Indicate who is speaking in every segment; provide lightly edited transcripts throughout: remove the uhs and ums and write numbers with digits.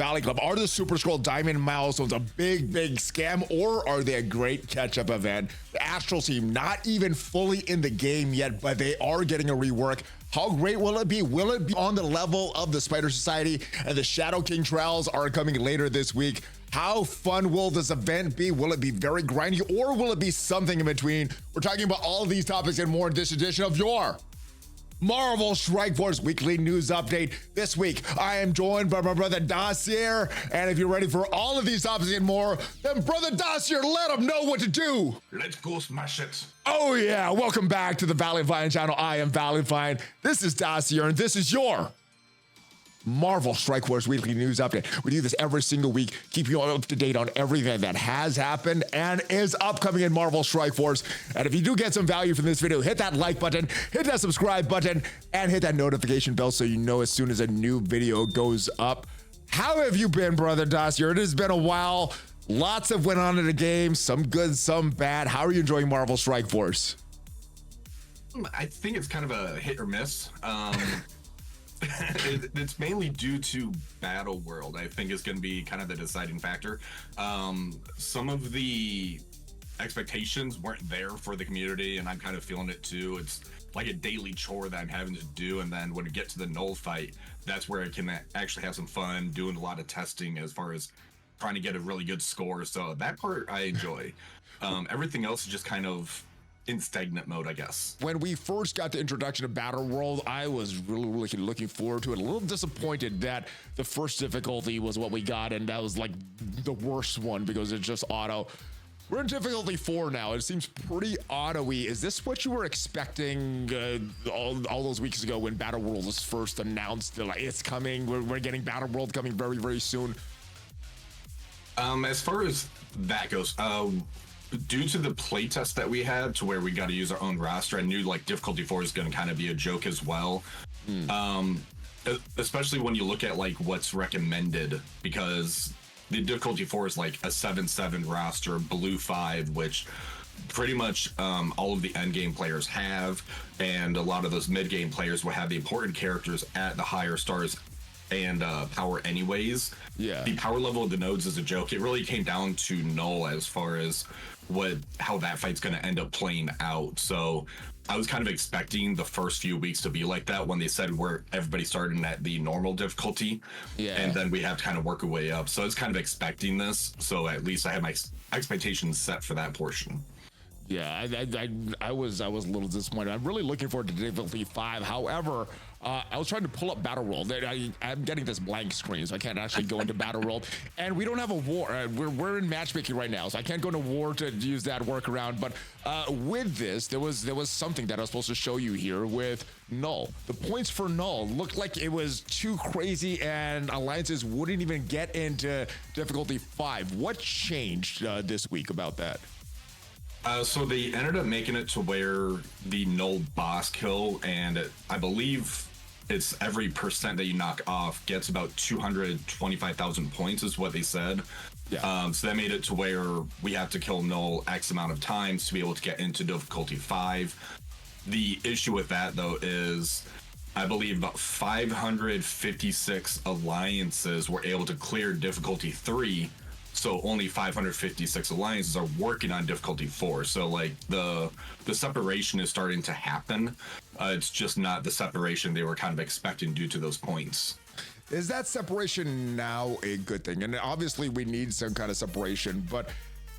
Speaker 1: Valley Club. Are the Super Scroll Diamond Milestones a big scam, or are they a great catch-up event? The Astral team not even fully in the game yet, but they are getting a rework. How great will it be? Will it be on the level of the Spider Society? And the Shadow King trials are coming later this week. How fun will this event be? Will it be very grindy, or will it be something in between? We're talking about all of these topics and more in this edition of your Marvel Strike Force Weekly News Update. This week, I am joined by my brother Dacier, and if you're ready for all of these topics and more, then brother Dacier, let them know what to do.
Speaker 2: Let's go smash it.
Speaker 1: Oh yeah, welcome back to the ValleyFlyin channel. I am ValleyFlyin. This is Dacier, and this is your Marvel Strike Force Weekly News Update. We do this every single week, keep you up to date on everything that has happened and is upcoming in Marvel Strike Force. And if you do get some value from this video, hit that like button, hit that subscribe button, and hit that notification bell so you know as soon as a new video goes up. How have you been, brother Dacier? It has been a while. Lots have went on in the game, some good, some bad. How are you enjoying Marvel Strike Force?
Speaker 2: I think it's kind of a hit or miss. It's mainly due to Battle World. I think is going to be kind of the deciding factor. Some of the expectations weren't there for the community, and I'm kind of feeling it too. It's like a daily chore that I'm having to do, and then when we get to the null fight, that's where I can actually have some fun doing a lot of testing as far as trying to get a really good score. So that part I enjoy. Everything else is just kind of in stagnant mode, I guess.
Speaker 1: When we first got the introduction of Battle World, I was really looking forward to it. A little disappointed that the first difficulty was what we got, and that was like the worst one because it's just auto. We're in difficulty 4 now. It seems pretty auto-y. Is this what you were expecting all those weeks ago when Battle World was first announced? Like, it's coming. We're getting Battle World coming very soon.
Speaker 2: As far as that goes, due to the playtest that we had to where we got to use our own roster, I knew like difficulty 4 is going to kind of be a joke as well. Especially when you look at like what's recommended, because the difficulty 4 is like a 7-7 roster, blue 5, which pretty much all of the end game players have, and a lot of those mid game players will have the important characters at the higher stars and power anyways.
Speaker 1: Yeah,
Speaker 2: the power level of the nodes is a joke. It really came down to null as far as how that fight's going to end up playing out. So I was kind of expecting the first few weeks to be like that when they said where everybody started at the normal difficulty, and then we have to kind of work our way up. So I was kind of expecting this, so at least I had my expectations set for that portion.
Speaker 1: Yeah, I was a little disappointed. I'm really looking forward to difficulty 5. However, I was trying to pull up Battle World. I'm getting this blank screen, so I can't actually go into Battle World. And we don't have a war. We're in matchmaking right now, so I can't go into war to use that workaround. But with this, there was something that I was supposed to show you here with Null. The points for Null looked like it was too crazy, and alliances wouldn't even get into difficulty 5. What changed this week about that?
Speaker 2: So they ended up making it to where the null boss kill, and I believe it's every percent that you knock off gets about 225,000 points is what they said. Yeah. So that made it to where we have to kill null X amount of times to be able to get into difficulty 5. The issue with that though is I believe about 556 alliances were able to clear difficulty 3. So only 556 alliances are working on difficulty 4. So like the separation is starting to happen. It's just not the separation they were kind of expecting due to those points.
Speaker 1: Is that separation now a good thing? And obviously we need some kind of separation, but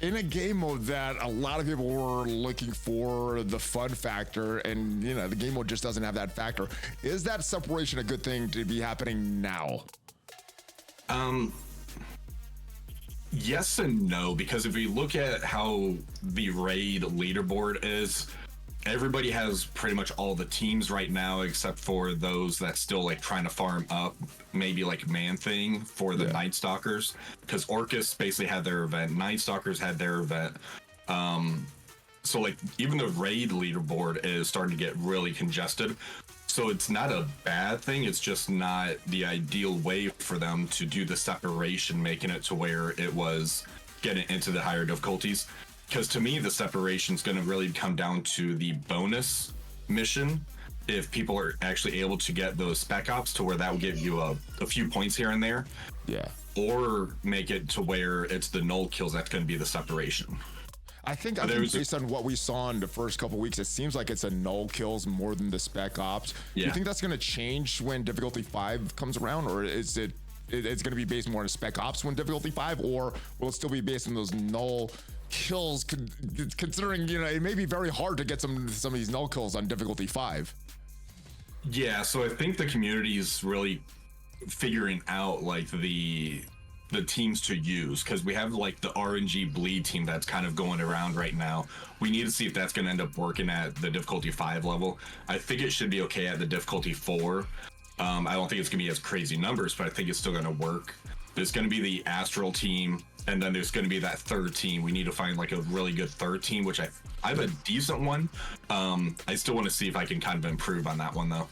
Speaker 1: in a game mode that a lot of people were looking for the fun factor, and you know, the game mode just doesn't have that factor. Is that separation a good thing to be happening now?
Speaker 2: Yes and no, because if we look at how the raid leaderboard is, everybody has pretty much all the teams right now except for those that still like trying to farm up, maybe like Man Thing for the Night Stalkers, because Orcus basically had their event, Night Stalkers had their event. So like even the raid leaderboard is starting to get really congested. So it's not a bad thing, it's just not the ideal way for them to do the separation, making it to where it was getting into the higher difficulties. Because to me, the separation is going to really come down to the bonus mission if people are actually able to get those spec ops to where that will give you a few points here and there.
Speaker 1: Yeah.
Speaker 2: Or make it to where it's the null kills that's going to be the separation.
Speaker 1: I think based on what we saw in the first couple weeks, it seems like it's a null kills more than the spec ops. Yeah. Do you think that's going to change when difficulty 5 comes around, or is it's going to be based more on spec ops when difficulty 5, or will it still be based on those null kills? Considering, you know, it may be very hard to get some of these null kills on difficulty 5.
Speaker 2: Yeah, so I think the community is really figuring out like the teams to use, because we have like the RNG bleed team that's kind of going around right now. We need to see if that's going to end up working at the difficulty 5 level. I think it should be okay at the difficulty 4. I don't think it's gonna be as crazy numbers, but I think it's still gonna work. There's gonna be the Astral team, and then there's gonna be that third team. We need to find like a really good third team, which I have a decent one. I still want to see if I can kind of improve on that one though.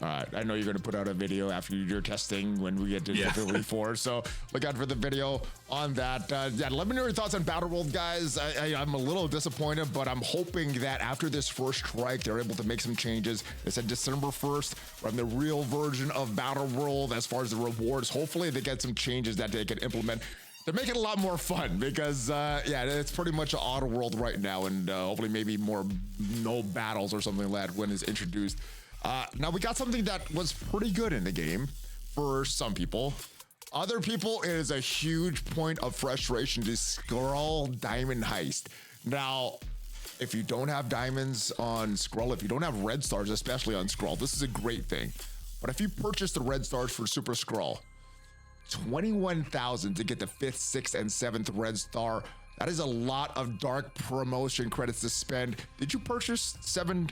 Speaker 1: All right, I know you're going to put out a video after your testing when we get to difficulty 4, so look out for the video on that. Yeah, let me know your thoughts on Battle World, guys. I'm a little disappointed, but I'm hoping that after this first strike, they're able to make some changes. They said December 1st from the real version of Battle World as far as the rewards. Hopefully they get some changes that they can implement to make it a lot more fun, because yeah, it's pretty much an auto world right now, and hopefully maybe more no battles or something like that when it's introduced. Now we got something that was pretty good in the game for some people. Other people, it is a huge point of frustration to scroll diamond heist. Now, if you don't have diamonds on scroll, if you don't have red stars, especially on scroll, this is a great thing. But if you purchase the red stars for super scroll, 21,000 to get the 5th, 6th, and 7th red star. That is a lot of dark promotion credits to spend. Did you purchase 7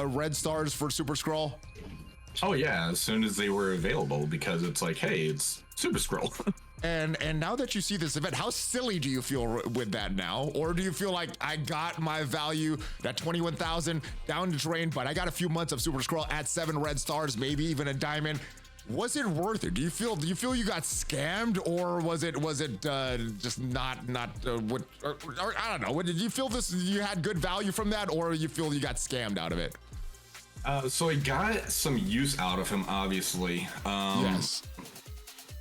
Speaker 1: red stars for Super Scroll?
Speaker 2: Oh yeah, as soon as they were available, because it's like, hey, it's Super Scroll.
Speaker 1: And now that you see this event, how silly do you feel with that now? Or do you feel like I got my value, that 21,000 down the drain, but I got a few months of Super Scroll at 7 red stars, maybe even a diamond? Was it worth it? Do you feel you got scammed, or was it just not what? Or I don't know. Did you feel you had good value from that, or you feel you got scammed out of it?
Speaker 2: So I got some use out of him, obviously.
Speaker 1: Yes.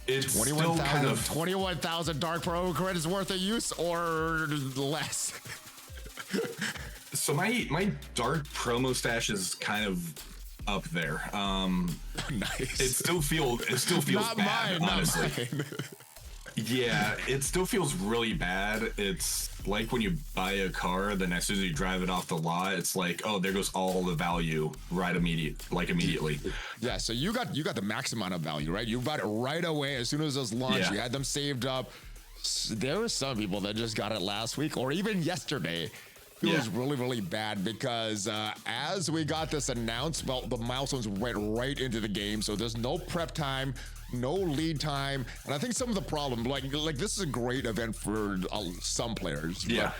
Speaker 2: It's
Speaker 1: 21,000 dark pro credits worth of use, or less.
Speaker 2: So my dark promo stash is kind of up there.
Speaker 1: Nice.
Speaker 2: It still feels
Speaker 1: not
Speaker 2: bad,
Speaker 1: mine,
Speaker 2: honestly.
Speaker 1: Not mine.
Speaker 2: Yeah, it still feels really bad. It's like when you buy a car, then as soon as you drive it off the lot, it's like, oh, there goes all the value immediately.
Speaker 1: Yeah, so you got the max amount of value, right? You bought it right away as soon as it was launched.
Speaker 2: Yeah.
Speaker 1: You had them saved up. There were some people that just got it last week or even yesterday. It was really, really bad because as we got this announced, well, the milestones went right into the game. So there's no prep time, no lead time. And I think some of the problem, like this is a great event for some players.
Speaker 2: Yeah.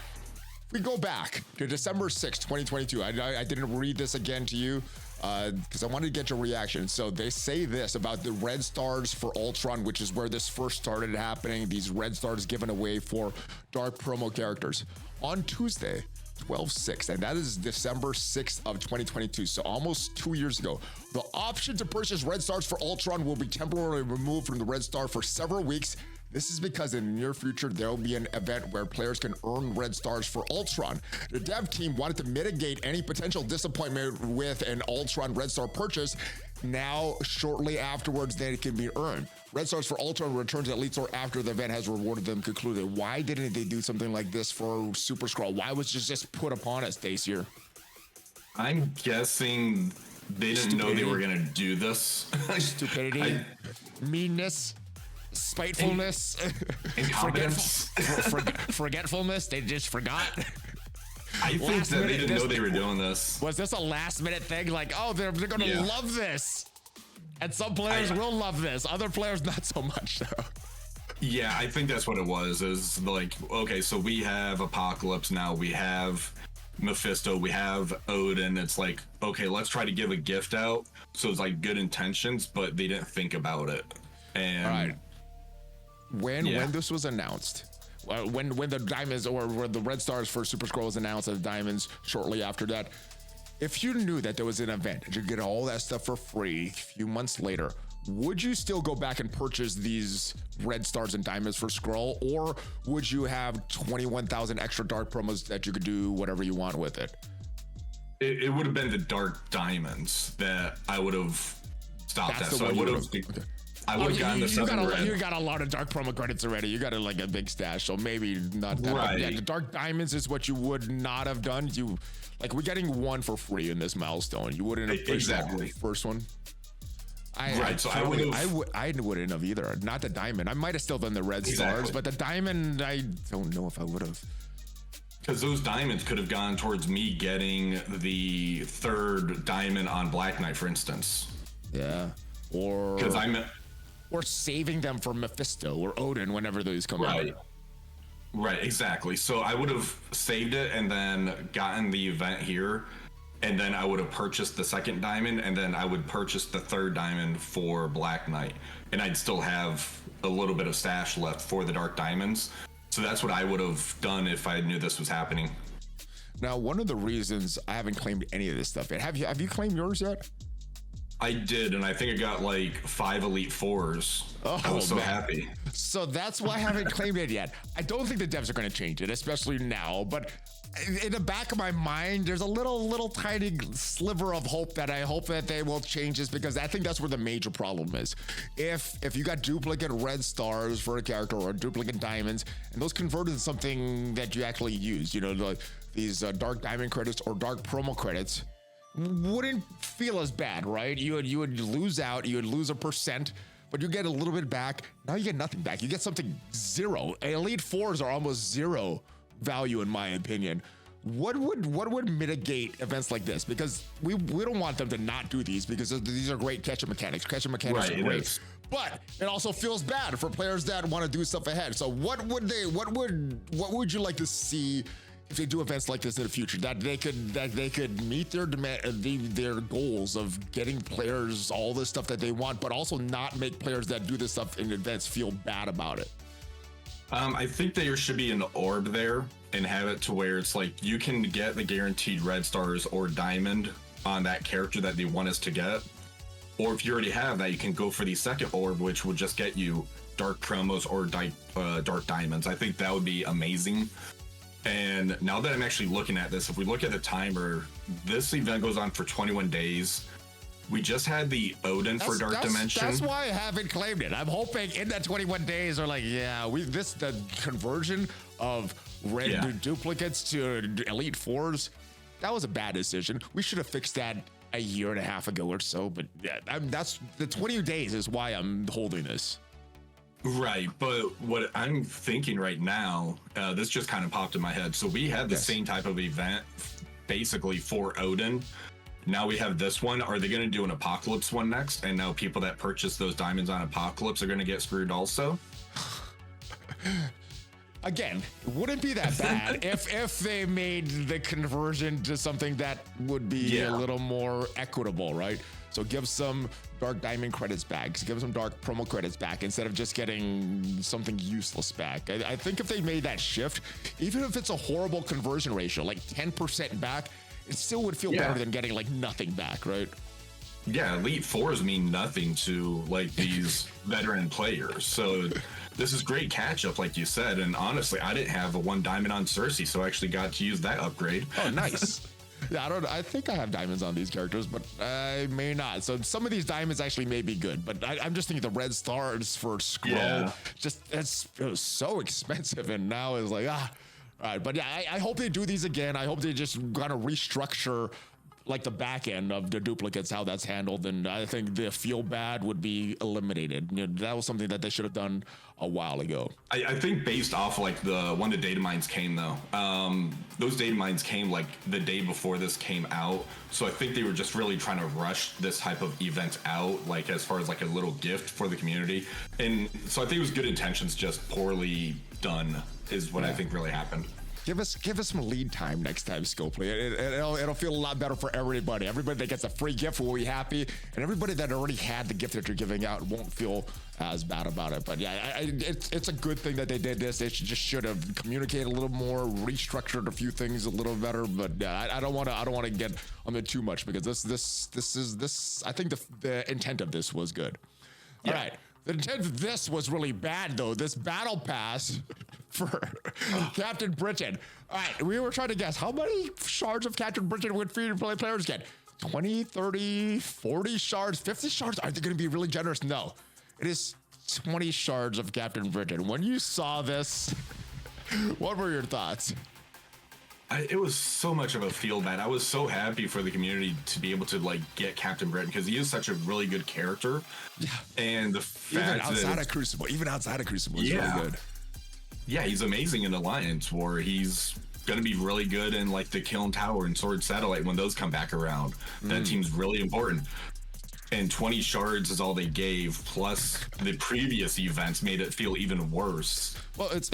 Speaker 1: We go back to December 6th, 2022. I didn't read this again to you because I wanted to get your reaction. So they say this about the red stars for Ultron, which is where this first started happening. These red stars given away for dark promo characters on Tuesday, 12/6, and that is December 6th of 2022, so almost 2 years ago. The option to purchase red stars for Ultron will be temporarily removed from the red star for several weeks. This is because in the near future, there will be an event where players can earn red stars for Ultron. The dev team wanted to mitigate any potential disappointment with an Ultron red star purchase. Now, shortly afterwards, they can be earned. Red stars for Ultron returns at Elite Store after the event has rewarded them concluded. Why didn't they do something like this for Super Scroll? Why was this just put upon us, Dacier?
Speaker 2: I'm guessing they didn't know they were going to do this.
Speaker 1: Stupidity, meanness, spitefulness,
Speaker 2: incompetence,
Speaker 1: forgetfulness. They just forgot.
Speaker 2: I think that they didn't know they were doing this.
Speaker 1: Was this a last minute thing? Like, oh, they're going to love this. And some players will love this. Other players, not so much, though.
Speaker 2: Yeah, I think that's what it was. Is like, okay, so we have Apocalypse now. We have Mephisto. We have Odin. It's like, okay, let's try to give a gift out. So it's like good intentions, but they didn't think about it. And
Speaker 1: all right. When this was announced, when the diamonds or the red stars for Super Scroll was announced as diamonds shortly after that, if you knew that there was an event that you get all that stuff for free a few months later, would you still go back and purchase these red stars and diamonds for Skrull, or would you have 21,000 extra dark promos that you could do whatever you want with it?
Speaker 2: It would have been the dark diamonds that I would have stopped at. So I would have. Okay. I would have gotten the 7 red.
Speaker 1: You got a lot of dark promo credits already. You got like a big stash, so maybe not that.
Speaker 2: Right.
Speaker 1: Yeah, the dark diamonds is what you would not have done. You like we're getting one for free in this milestone. You wouldn't have pushed
Speaker 2: exactly
Speaker 1: that first one.
Speaker 2: I
Speaker 1: wouldn't have either. Not the diamond. I might have still done the red stars, but the diamond, I don't know if I would have.
Speaker 2: Because those diamonds could have gone towards me getting the 3rd diamond on Black Knight, for instance.
Speaker 1: Yeah. Or
Speaker 2: because
Speaker 1: or saving them for Mephisto or Odin whenever those come out.
Speaker 2: Right, exactly. So I would have saved it and then gotten the event here, and then I would have purchased the 2nd diamond, and then I would purchase the 3rd diamond for Black Knight, and I'd still have a little bit of stash left for the dark diamonds. So that's what I would have done if I knew this was happening.
Speaker 1: Now, one of the reasons I haven't claimed any of this stuff yet, have you claimed yours yet?
Speaker 2: I did, and I think I got like 5 Elite 4s. I was so happy.
Speaker 1: So that's why I haven't claimed it yet. I don't think the devs are going to change it, especially now, but in the back of my mind, there's a little tiny sliver of hope that I hope that they will change this, because I think that's where the major problem is. If you got duplicate red stars for a character or duplicate diamonds, and those converted to something that you actually use, you know, these dark diamond credits or dark promo credits, wouldn't feel as bad, right? You would lose out, you would lose a percent, but you get a little bit back. Now you get nothing back. You get something zero. Elite 4s are almost zero value in my opinion. What would mitigate events like this? Because we don't want them to not do these, because these are great catch-up mechanics. Catch-up mechanics are great. But it also feels bad for players that want to do stuff ahead. So what would you like to see if they do events like this in the future, that they could meet their their goals of getting players all the stuff that they want, but also not make players that do this stuff in events feel bad about it?
Speaker 2: I think there should be an orb there and have it to where it's like you can get the guaranteed red stars or diamond on that character that they want us to get. Or if you already have that, you can go for the 2nd orb, which would just get you dark promos or dark diamonds. I think that would be amazing. And now that I'm actually looking at this, if we look at the timer, this event goes on for 21 days. We just had the Odin for Dark Dimension.
Speaker 1: That's why I haven't claimed it. I'm hoping in that 21 days are like, the conversion of red duplicates to Elite 4s, that was a bad decision. We should have fixed that a year and a half ago or so. But yeah, that's the 20 days is why I'm holding this.
Speaker 2: Right, but what I'm thinking right now, this just kind of popped in my head. So we had the same type of event basically for Odin. Now we have this one. Are they going to do an Apocalypse one next? And now people that purchase those diamonds on Apocalypse are going to get screwed also?
Speaker 1: Again, it wouldn't be that bad if they made the conversion to something that would be a little more equitable, right? So give some dark diamond credits back, give some dark promo credits back instead of just getting something useless back. I think if they made that shift, even if it's a horrible conversion ratio, like 10% back, it still would feel better than getting like nothing back, right?
Speaker 2: Yeah, Elite 4s mean nothing to like these veteran players. So this is great catch up, like you said. And honestly, I didn't have a 1 diamond on SuS, so I actually got to use that upgrade.
Speaker 1: Oh, nice. Yeah, I think I have diamonds on these characters, but I may not. So some of these diamonds actually may be good, but I'm just thinking the red stars for Skrull, it was so expensive, and now it's like, all right. But yeah, I hope they do these again. I hope they just kind of restructure like the back end of the duplicates, how that's handled, and I think the feel bad would be eliminated. You know, that was something that they should have done a while ago.
Speaker 2: I think based off like when the data mines came though, those data mines came like the day before this came out, so I think they were just really trying to rush this type of event out, like as far as like a little gift for the community, and so I think it was good intentions, just poorly done is what I think really happened.
Speaker 1: Give us some lead time next time, Scopely. It'll feel a lot better for everybody. Everybody that gets a free gift will be happy, and everybody that already had the gift that you're giving out won't feel as bad about it. But yeah, it's a good thing that they did this. They should have communicated a little more, restructured a few things a little better. But yeah, I don't want to get on it too much, because this I think the intent of this was good. All right. The intent of this was really bad, though. This battle pass for Captain Britain. All right, we were trying to guess how many shards of Captain Britain would free-to-play players get. 20, 30, 40 shards, 50 shards? Are they going to be really generous? No. It is 20 shards of Captain Britain. When you saw this, what were your thoughts?
Speaker 2: It was so much of a feel bad. I was so happy for the community to be able to like get Captain Britain, because he is such a really good character. Yeah. And the fact
Speaker 1: even outside of Crucible, he's really good.
Speaker 2: Yeah, he's amazing in Alliance War. He's going to be really good in like the Kiln Tower and Sword Satellite when those come back around. That team's really important. And 20 shards is all they gave, plus the previous events made it feel even worse.
Speaker 1: Well, it's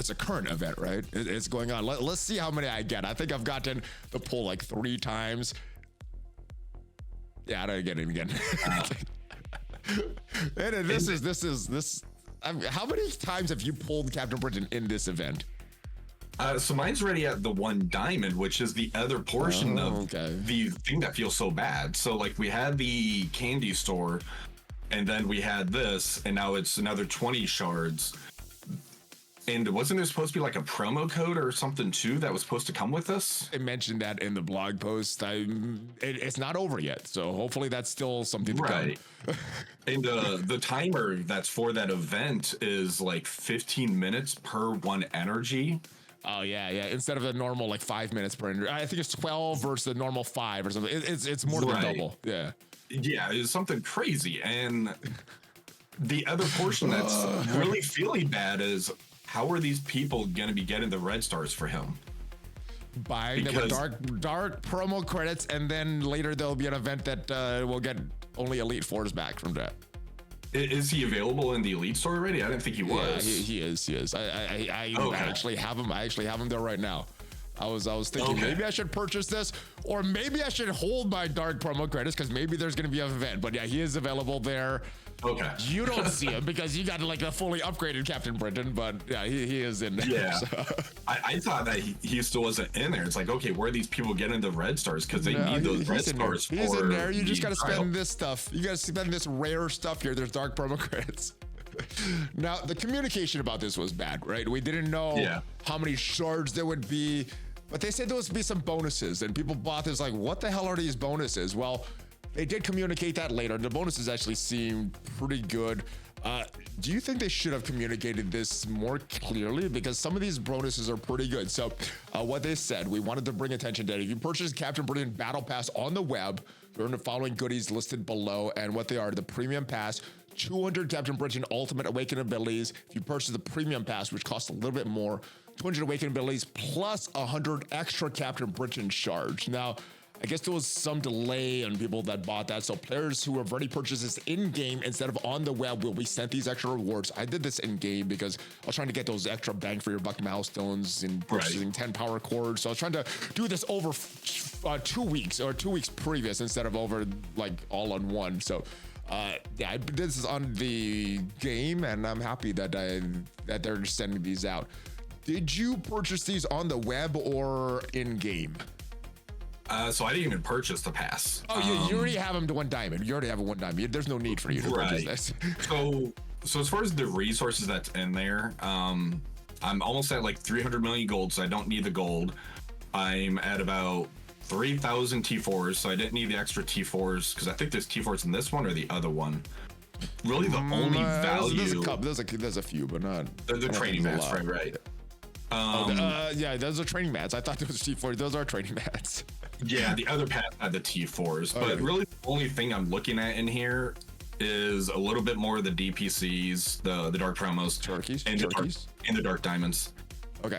Speaker 1: a current event, right? It's going on. Let's see how many I get. I think I've gotten the pull like 3 times. Yeah, I don't get it again. And this is. How many times have you pulled Captain Britain in this event?
Speaker 2: So mine's already at the 1 diamond, which is the other portion of the thing that feels so bad. So like we had the candy store, and then we had this, and now it's another 20 shards. And wasn't there supposed to be like a promo code or something too that was supposed to come with this?
Speaker 1: I mentioned that in the blog post. It's not over yet, so hopefully that's still something to come.
Speaker 2: And the timer that's for that event is like 15 minutes per 1 energy.
Speaker 1: Oh yeah. Instead of the normal like 5 minutes per energy, I think it's 12 versus the normal 5 or something. It's more than double. Yeah,
Speaker 2: it's something crazy. And the other portion that's really feeling bad is, how are these people going to be getting the red stars for him?
Speaker 1: Buying them dark promo credits, and then later there'll be an event that will get only Elite Fours back from that.
Speaker 2: Is he available in the Elite store already? I didn't think he was.
Speaker 1: Yeah, he is. I actually have him. I actually have him there right now. I was thinking maybe I should purchase this, or maybe I should hold my dark promo credits, because maybe there's going to be an event. But yeah, he is available there.
Speaker 2: Okay.
Speaker 1: You don't see him because you got like a fully upgraded Captain Britain, but yeah, he is in there.
Speaker 2: Yeah. So. I thought that he still wasn't in there. It's like, okay, where are these people getting the red stars? Because they need those red stars.
Speaker 1: He's in there. You just got to spend this stuff. You got to spend this rare stuff here. There's dark promo credits. Now, the communication about this was bad, right? We didn't know how many shards there would be, but they said there would be some bonuses, and people bought this like, what the hell are these bonuses? Well, they did communicate that later. The bonuses actually seemed pretty good. Do you think they should have communicated this more clearly? Because some of these bonuses are pretty good. So what they said, we wanted to bring attention to it. If you purchase Captain Britain Battle Pass on the web, earn the following goodies listed below. And what they are: the Premium Pass, 200 Captain Britain Ultimate Awakening abilities. If you purchase the Premium Pass, which costs a little bit more, 200 Awakening abilities plus 100 extra Captain Britain shards. Now, I guess there was some delay on people that bought that. So players who have already purchased this in-game instead of on the web will be sent these extra rewards. I did this in-game because I was trying to get those extra bang for your buck milestones and purchasing 10 power cores. So I was trying to do this over 2 weeks or 2 weeks previous instead of over like all on one. So yeah, I did this on the game, and I'm happy that they're sending these out. Did you purchase these on the web or in-game?
Speaker 2: So I didn't even purchase the pass.
Speaker 1: Oh, you already have them to 1 diamond. You already have a 1 diamond. There's no need for you to purchase this.
Speaker 2: So as far as the resources that's in there, I'm almost at like 300 million gold, so I don't need the gold. I'm at about 3,000 T4s, so I didn't need the extra T4s, because I think there's T4s in this one or the other one. Really, the only value...
Speaker 1: There's a few, but not...
Speaker 2: The training mats, right.
Speaker 1: Yeah, those are training mats. I thought those T4s. Those are training mats.
Speaker 2: Yeah, the other path had the T4s, but really the only thing I'm looking at in here is a little bit more of the DPCs, the dark promos, and the dark diamonds.
Speaker 1: Okay.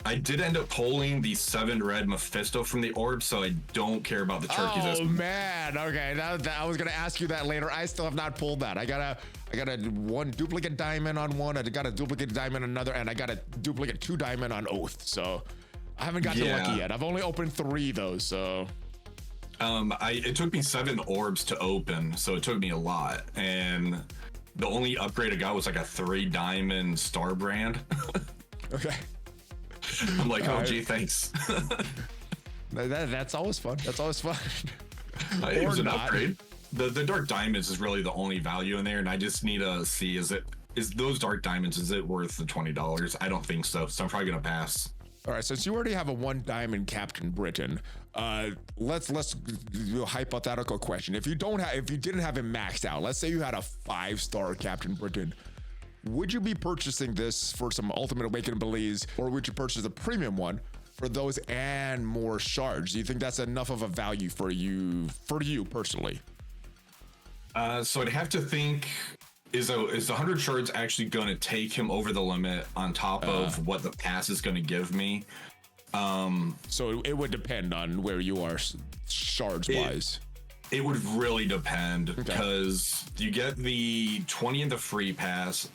Speaker 2: I did end up pulling the 7 red Mephisto from the orb, so I don't care about the turkeys.
Speaker 1: Oh man, okay. I was gonna ask you that later. I still have not pulled that. I gotta I got a 1 duplicate diamond on one, I got a duplicate diamond on another, and I got a duplicate 2 diamond on Oath. So I haven't gotten lucky yet. I've only opened 3 though, so.
Speaker 2: It took me 7 orbs to open, so it took me a lot. And the only upgrade I got was like a 3 diamond star brand.
Speaker 1: Okay.
Speaker 2: I'm like, oh, gee, thanks.
Speaker 1: That's always fun. That's always fun.
Speaker 2: It was an upgrade. The dark diamonds is really the only value in there, and I just need to see is those dark diamonds, is it worth the $20? I don't think so, so I'm probably gonna pass.
Speaker 1: All right, since you already have a 1 diamond Captain Britain, let's do a hypothetical question. If you didn't have him maxed out, let's say you had a 5-star Captain Britain, would you be purchasing this for some Ultimate Awakening Belize, or would you purchase a premium one for those and more shards? Do you think that's enough of a value for you personally?
Speaker 2: So I'd have to think, is the 100 shards actually going to take him over the limit on top of what the pass is going to give me?
Speaker 1: So it would depend on where you are shards wise.
Speaker 2: It would really depend, because you get the 20 in the free pass.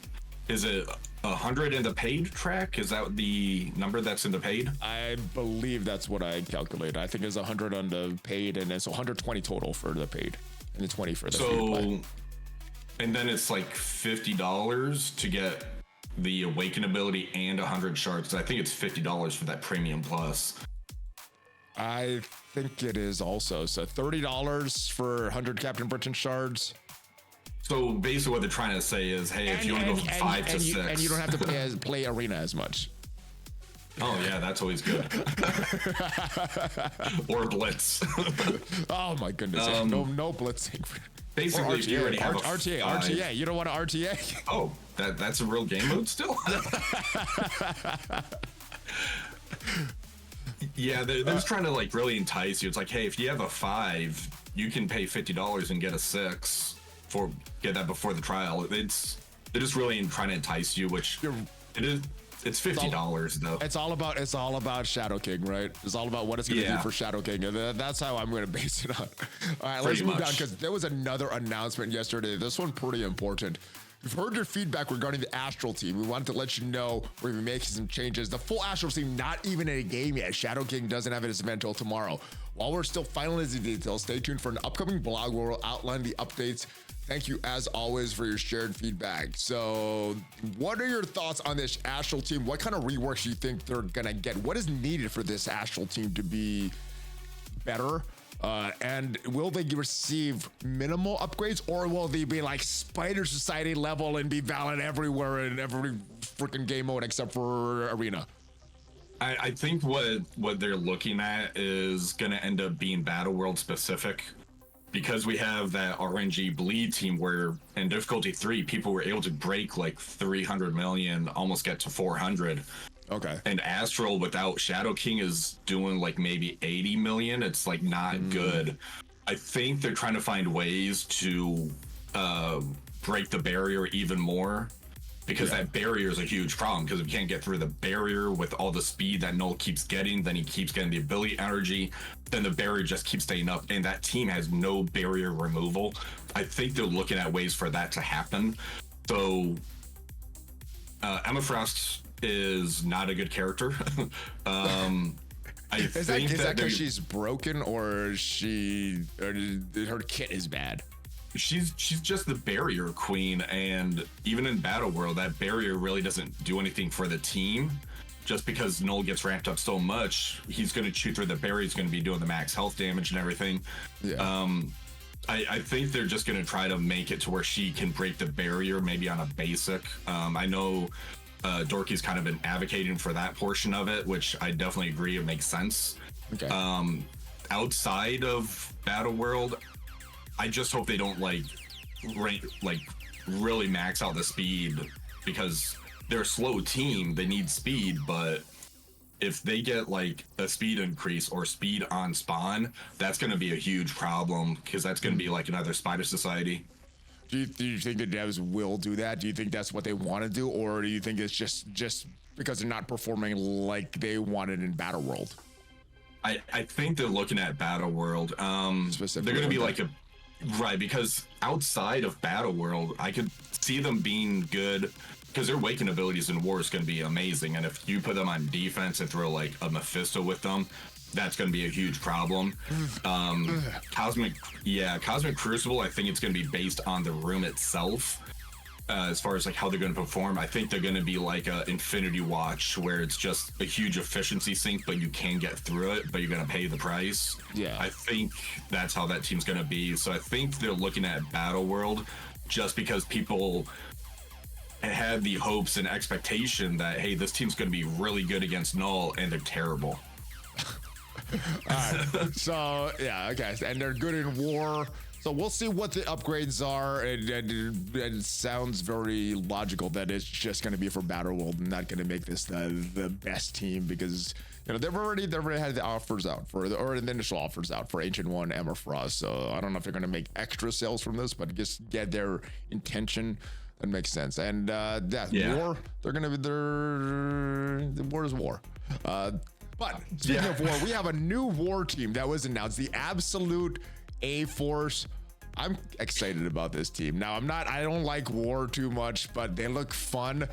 Speaker 2: Is it 100 in the paid track? Is that the number that's in the paid?
Speaker 1: I believe that's what I calculated. I think it's 100 on the paid, and it's 120 total for the paid, and the 20 for the free to play.
Speaker 2: And then it's like $50 to get the Awaken ability and 100 shards. I think it's $50 for that Premium Plus.
Speaker 1: I think it is also. So $30 for 100 Captain Britain shards.
Speaker 2: So basically what they're trying to say is, hey, if you want to go from 5 to 6.
Speaker 1: And you don't have to play arena as much.
Speaker 2: Oh yeah, that's always good. Or blitz.
Speaker 1: Oh my goodness. No blitzing.
Speaker 2: Basically, if you already have
Speaker 1: RTA. You don't want to RTA?
Speaker 2: Oh, that's a real game mode still? Yeah, they're just trying to like really entice you. It's like, hey, if you have a 5, you can pay $50 and get a 6 get that before the trial. They're just really trying to entice you, which it is. It's $50 though.
Speaker 1: It's all about Shadow King, right? It's all about what it's going to do for Shadow King. And that's how I'm going to base it on. All right, let's move down, because there was another announcement yesterday. This one pretty important. We've heard your feedback regarding the Astral team. We wanted to let you know we're making some changes. The full Astral team not even in a game yet. Shadow King doesn't have his event until tomorrow. While we're still finalizing details, stay tuned for an upcoming blog where we'll outline the updates. Thank you, as always, for your shared feedback. So what are your thoughts on this Astral team? What kind of reworks do you think they're going to get? What is needed for this Astral team to be better? And will they receive minimal upgrades, or will they be like Spider Society level and be valid everywhere in every freaking game mode except for Arena?
Speaker 2: I think what they're looking at is going to end up being Battle World specific, because we have that RNG bleed team where in difficulty 3, people were able to break like 300 million, almost get to 400.
Speaker 1: Okay.
Speaker 2: And Astral without Shadow King is doing like maybe 80 million. It's like not good. I think they're trying to find ways to break the barrier even more, because that barrier is a huge problem, because if you can't get through the barrier with all the speed that Null keeps getting, then he keeps getting the ability energy, then the barrier just keeps staying up, and that team has no barrier removal. I think they're looking at ways for that to happen. So Emma Frost is not a good character.
Speaker 1: Is that because she's broken, or her kit is bad?
Speaker 2: She's just the barrier queen, and even in Battle World, that barrier really doesn't do anything for the team. Just because Null gets ramped up so much, he's going to chew through the barrier. He's going to be doing the max health damage and everything. Yeah. I think they're just going to try to make it to where she can break the barrier, maybe on a basic. I know Dorky's kind of been advocating for that portion of it, which I definitely agree. It makes sense. Okay. Outside of Battle World, I just hope they don't really max out the speed, because they're a slow team. They need speed, but if they get like a speed increase or speed on spawn, that's going to be a huge problem, because that's going to be like another Spider Society.
Speaker 1: Do you think the devs will do that? Do you think that's what they want to do, or do you think it's just because they're not performing like they wanted in Battle World?
Speaker 2: I think they're looking at Battle World. They're going to be like Right, because outside of Battle World, I could see them being good because their Waken abilities in War is going to be amazing. And if you put them on defense and throw like a Mephisto with them, that's going to be a huge problem. Cosmic Crucible, I think it's going to be based on the room itself. As far as like how they're going to perform, I think they're going to be like a Infinity Watch, where it's just a huge efficiency sink, but you can get through it, but you're going to pay the price.
Speaker 1: Yeah,
Speaker 2: I think that's how that team's going to be. So I think they're looking at Battle World, just because people had the hopes and expectation that, hey, this team's going to be really good against Null, and they're terrible.
Speaker 1: All right. So yeah, okay, and they're good in War. So we'll see what the upgrades are, and it sounds very logical that it's just going to be for Battle World and not going to make this the best team, because you know they've already had the offers out for the initial offers out for Ancient One, Emma Frost. So I don't know if they're going to make extra sales from this, but just get their intention. That makes sense. And War, they're going to be the War is War. But speaking of War, we have a new War team that was announced, the Absolute A-Force. I'm excited about this team. Now, I don't like War too much, but they look fun.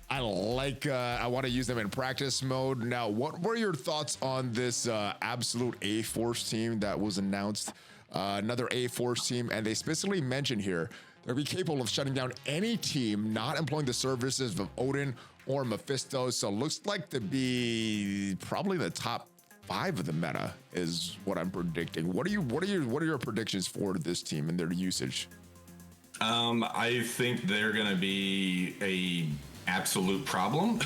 Speaker 1: I want to use them in practice mode. Now, what were your thoughts on this Absolute A-Force team that was announced? Another A-Force team, and they specifically mentioned here they'll be capable of shutting down any team not employing the services of Odin or Mephisto. So looks like to be probably the top 5 of the meta is what I'm predicting. What are your predictions for this team and their usage?
Speaker 2: I think they're gonna be a absolute problem.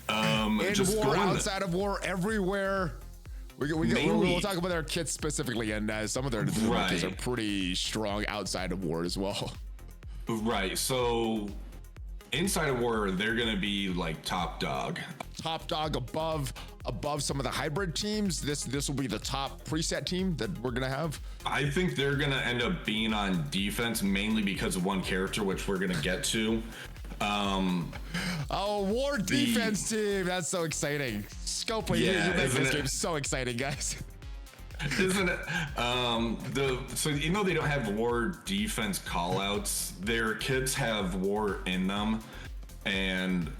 Speaker 1: In
Speaker 2: just
Speaker 1: War, outside of War, everywhere. We'll talk about their kits specifically, and some of their kits are pretty strong outside of War as well.
Speaker 2: Right. So inside of War, they're gonna be like top dog above some of the hybrid teams. This will be the top preset team that we're gonna have. I think they're gonna end up being on defense mainly because of one character, which we're gonna get to.
Speaker 1: War defense team. That's so exciting. Scopely, you make this game so exciting, guys.
Speaker 2: Isn't it? So even though they don't have War defense callouts, their kits have War in them, and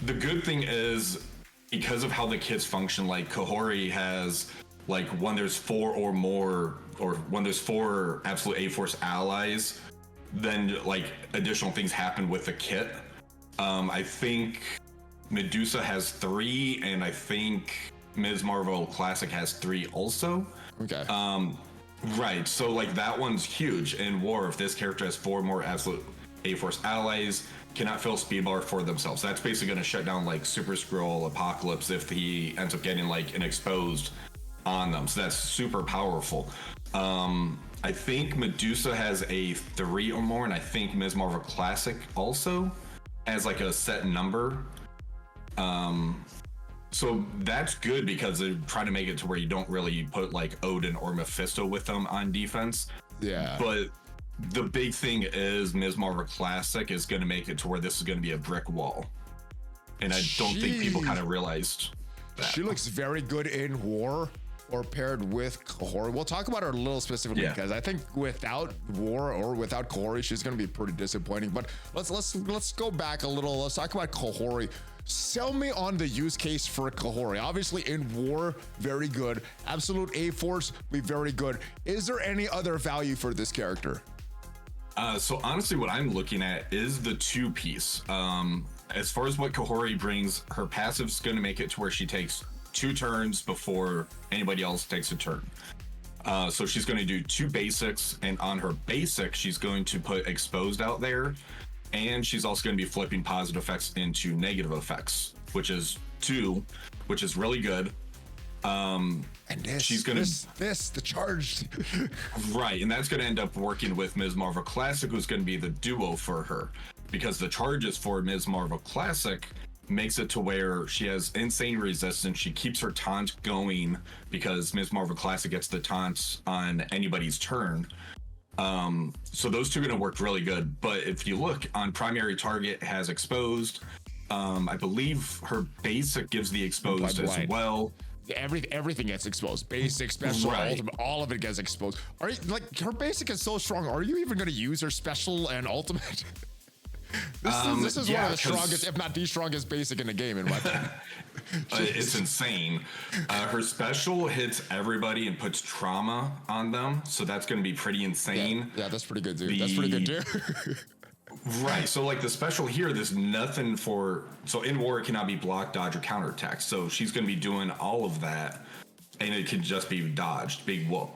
Speaker 2: the good thing is because of how the kits function, like Kahhori has like when there's 4 or more, or when there's 4 Absolute A-Force allies, then like additional things happen with the kit. I think Medusa has 3, and I think Ms. Marvel Classic has 3 also.
Speaker 1: Okay.
Speaker 2: Right. So like that one's huge in War. If this character has 4 more Absolute A-Force allies, cannot fill speed bar for themselves. That's basically going to shut down like Super Scroll Apocalypse if he ends up getting like an exposed on them. So that's super powerful. I think Medusa has a 3 or more, and I think Ms. Marvel Classic also has like a set number. So that's good because they're trying to make it to where you don't really put like Odin or Mephisto with them on defense.
Speaker 1: Yeah.
Speaker 2: But the big thing is Ms. Marvel Classic is going to make it to where this is going to be a brick wall. And I don't think people kind of realized that.
Speaker 1: She looks very good in War or paired with Kahhori. We'll talk about her a little specifically because I think without War or without Kahhori, she's going to be pretty disappointing. But let's go back a little. Let's talk about Kahhori. Sell me on the use case for Kahhori. Obviously in War, very good. Absolute A-Force, be very good. Is there any other value for this character?
Speaker 2: So honestly, what I'm looking at is the 2-piece. As far as what Kahhori brings, her passive's going to make it to where she takes 2 turns before anybody else takes a turn. So she's going to do 2 basics, and on her basic, she's going to put exposed out there, and she's also going to be flipping positive effects into negative effects, which is 2, which is really good.
Speaker 1: And she's gonna the charge.
Speaker 2: Right, and that's going to end up working with Ms. Marvel Classic, who's going to be the duo for her, because the charges for Ms. Marvel Classic makes it to where she has insane resistance. She keeps her taunt going because Ms. Marvel Classic gets the taunts on anybody's turn. So those 2 are going to work really good. But if you look on primary target, has exposed. I believe her basic gives the exposed as well.
Speaker 1: everything gets exposed. Basic, special, ultimate, all of it gets exposed. Are you like her basic is so strong? Are you even going to use her special and ultimate? This is one of the strongest, if not the strongest basic in the game, in my opinion.
Speaker 2: It's insane. Her special hits everybody and puts trauma on them, so that's going to be pretty insane.
Speaker 1: Yeah, that's pretty good, dude. That's pretty good, dude.
Speaker 2: Right. So like the special here, there's nothing for. So in war, it cannot be blocked, dodge, or counterattack. So she's going to be doing all of that, and it can just be dodged. Big whoop.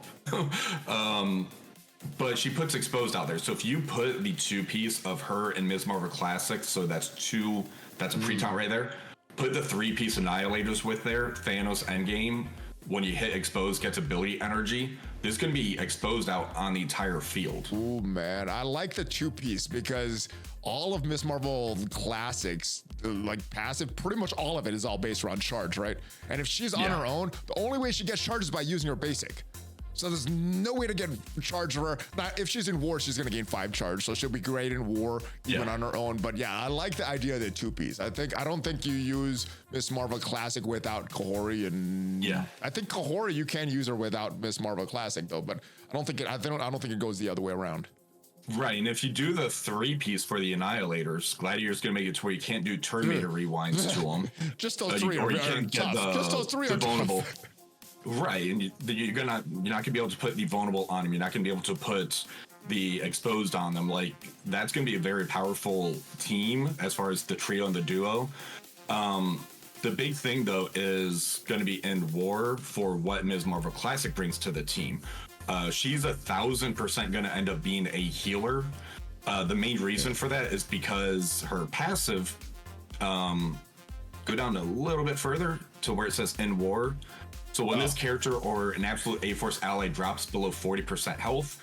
Speaker 2: But she puts exposed out there. So if you put the 2-piece of her in Ms. Marvel Classic, so that's a pre-taunt right there. Put the 3-piece Annihilators with there, Thanos Endgame. When you hit exposed, gets ability energy. This is going to be exposed out on the entire field.
Speaker 1: Ooh, man. I like the 2-piece because all of Ms. Marvel Classics, like passive, pretty much all of it is all based around charge, right? And if she's on her own, the only way she gets charged is by using her basic. So there's no way to get charge for her. Now, if she's in war, she's going to gain 5 charge. So she'll be great in war, even on her own. But yeah, I like the idea of the 2-piece. I don't think you use Miss Marvel Classic without Kahhori. And I think Kahhori, you can use her without Miss Marvel Classic though. But I don't think it goes the other way around.
Speaker 2: Right, and if you do the 3-piece for the Annihilators, Gladiator's going to make it to where you can't do Terminator rewinds to them.
Speaker 1: Just those 3
Speaker 2: or you can't get
Speaker 1: just those 3 are
Speaker 2: vulnerable. Right, and you're not gonna be able to put the vulnerable on them. You're not gonna be able to put the exposed on them. Like that's gonna be a very powerful team as far as the trio and the duo. The big thing though is gonna be in war for what Ms. Marvel Classic brings to the team. She's 1,000% gonna end up being a healer. The main reason for that is because her passive. Go down a little bit further to where it says in war. So when this character or an absolute A-Force ally drops below 40% health,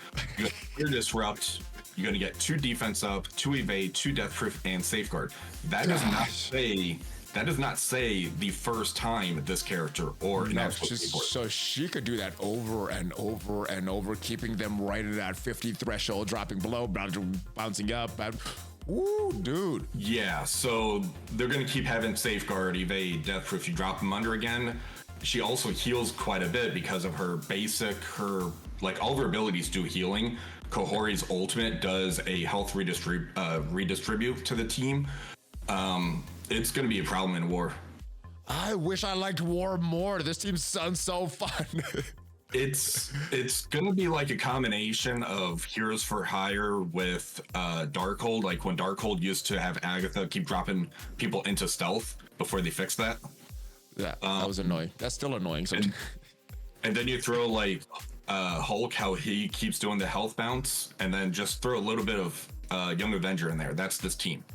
Speaker 2: you disrupt, you're going to get 2 defense up, 2 evade, 2 death proof, and safeguard. That does not say the first time this character or an absolute A-Force.
Speaker 1: So she could do that over and over and over, keeping them right at that 50 threshold, dropping below, bouncing up. Ooh, dude.
Speaker 2: Yeah, so they're going to keep having safeguard, evade, death proof. You drop them under again. She also heals quite a bit because of her basic, all of her abilities do healing. Kahhori's ultimate does a health redistribute to the team. It's going to be a problem in war.
Speaker 1: I wish I liked war more. This team sounds so fun.
Speaker 2: It's going to be like a combination of Heroes for Hire with Darkhold. Like when Darkhold used to have Agatha keep dropping people into stealth before they fixed that.
Speaker 1: Yeah, that was annoying. That's still annoying.
Speaker 2: And then you throw like Hulk, how he keeps doing the health bounce, and then just throw a little bit of Young Avenger in there. That's this team.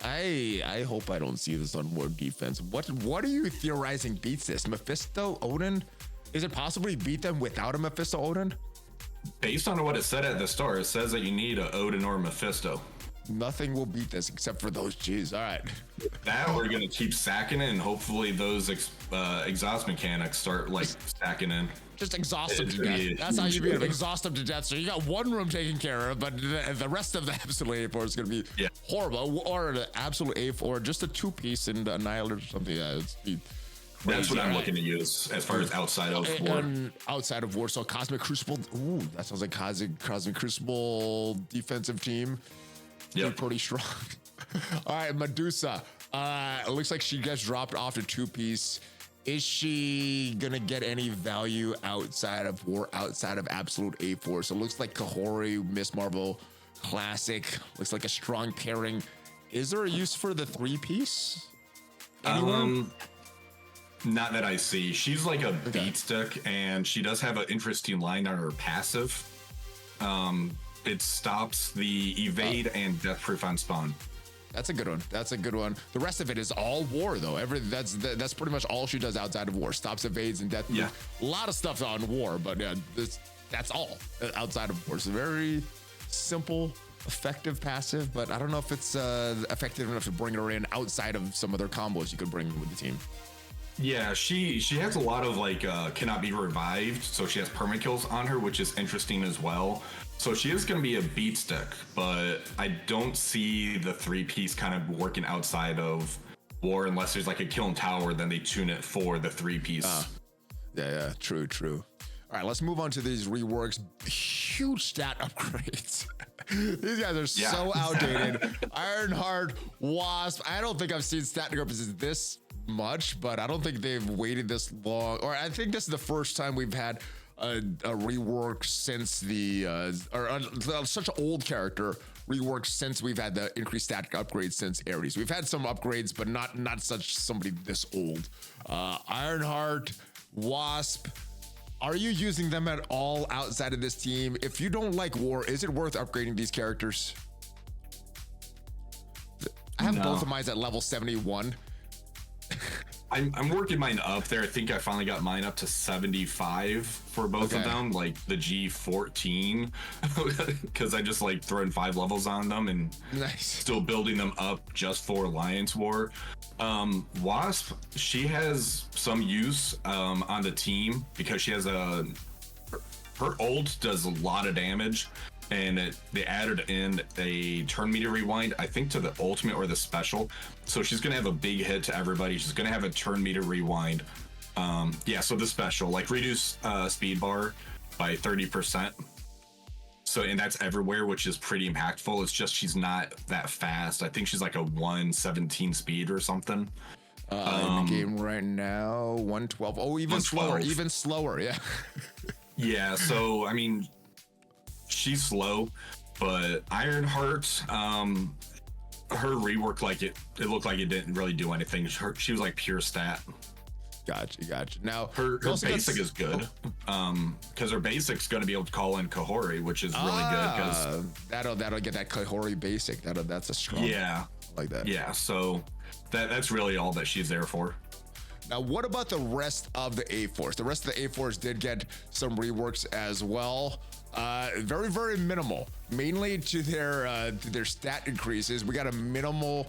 Speaker 1: I hope I don't see this on war defense. What are you theorizing beats this? Mephisto, Odin? Is it possibly beat them without a Mephisto, Odin?
Speaker 2: Based on what it said at the start, it says that you need a Odin or a Mephisto.
Speaker 1: Nothing will beat this except for those G's. All right.
Speaker 2: That we're going to keep stacking it, and hopefully those exhaust mechanics start stacking in.
Speaker 1: Just exhaust them to death. That's how you beat them. Exhaust them to death. So you got one room taken care of, but the rest of the absolute A4 is going to be horrible. Or an absolute A4, or just a 2-piece and Annihilator or something.
Speaker 2: That's what I'm looking to use as far as outside of war.
Speaker 1: And outside of war, so Cosmic Crucible. Ooh, that sounds like Cosmic Crucible defensive team. Yep. Pretty strong. All right, Medusa. It looks like she gets dropped off to 2-piece. Is she gonna get any value outside of war, outside of absolute A4? So it looks like Kahhori, Miss Marvel Classic. Looks like a strong pairing. Is there a use for the 3-piece?
Speaker 2: Not that I see. She's like a beat stick, and she does have an interesting line on her passive. It stops the evade and death proof on spawn.
Speaker 1: That's a good one. That's a good one. The rest of it is all war, though. That's pretty much all she does outside of war. Stops evades and death proof. Yeah. A lot of stuff on war, but that's all outside of war. It's a very simple, effective passive, but I don't know if it's effective enough to bring her in outside of some other combos you could bring with the team.
Speaker 2: Yeah, she has a lot of cannot be revived, so she has perma kills on her, which is interesting as well. So she is going to be a beat stick, but I don't see the 3-piece kind of working outside of war unless there's like a kiln tower, then they tune it for the 3-piece.
Speaker 1: Yeah, true. All right, let's move on to these reworks. Huge stat upgrades. These guys are so outdated. Ironheart, Wasp. I don't think I've seen stat upgrades this much, but I don't think they've waited this long. Or I think this is the first time we've had a rework since the such an old character reworked since we've had the increased stat upgrades since Ares. We've had some upgrades, but not such somebody this old. Ironheart, Wasp. Are you using them at all outside of this team? If you don't like war, is it worth upgrading these characters? I have both of mine at level 71.
Speaker 2: I'm working mine up there. I think I finally got mine up to 75 for both of them, like the G14, because I just like throwing 5 levels on them and still building them up just for Alliance War. Wasp, she has some use on the team because she has her ult does a lot of damage, and they added in a turn meter rewind, I think, to the ultimate or the special. So she's gonna have a big hit to everybody. She's gonna have a turn meter rewind. So the special, like reduce speed bar by 30%. So, and that's everywhere, which is pretty impactful. It's just she's not that fast. I think she's like a 117 speed or something.
Speaker 1: In the game right now, 112. Oh, even slower, yeah.
Speaker 2: Yeah, so I mean, she's slow, but Ironheart, her rework, like it looked like it didn't really do anything. She was like pure stat.
Speaker 1: Gotcha. Now
Speaker 2: her basic is good, because her basic's going to be able to call in Kahhori, which is really good. Because
Speaker 1: that'll get that Kahhori basic. That's a strong.
Speaker 2: Yeah,
Speaker 1: like that.
Speaker 2: Yeah, so that's really all that she's there for.
Speaker 1: Now, what about the rest of the A-Force? The rest of the A-Force did get some reworks as well. Very, very minimal, mainly to their stat increases. We got a minimal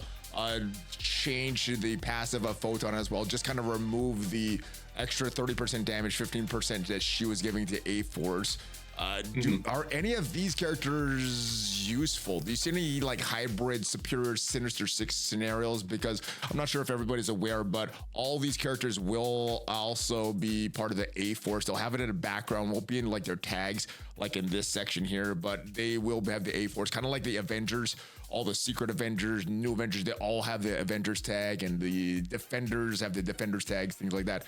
Speaker 1: change to the passive of Photon as well. Just kind of remove the extra 30% damage, 15% that she was giving to A-Force. Are any of these characters useful? Do you see any like hybrid superior Sinister Six scenarios? Because I'm not sure if everybody's aware, but all these characters will also be part of the A-Force. They'll have it in a background, won't be in like their tags like in this section here, but they will have the A-Force, kind of like the Avengers. All the secret Avengers, new Avengers, they all have the Avengers tag, and the Defenders have the Defenders tags, things like that.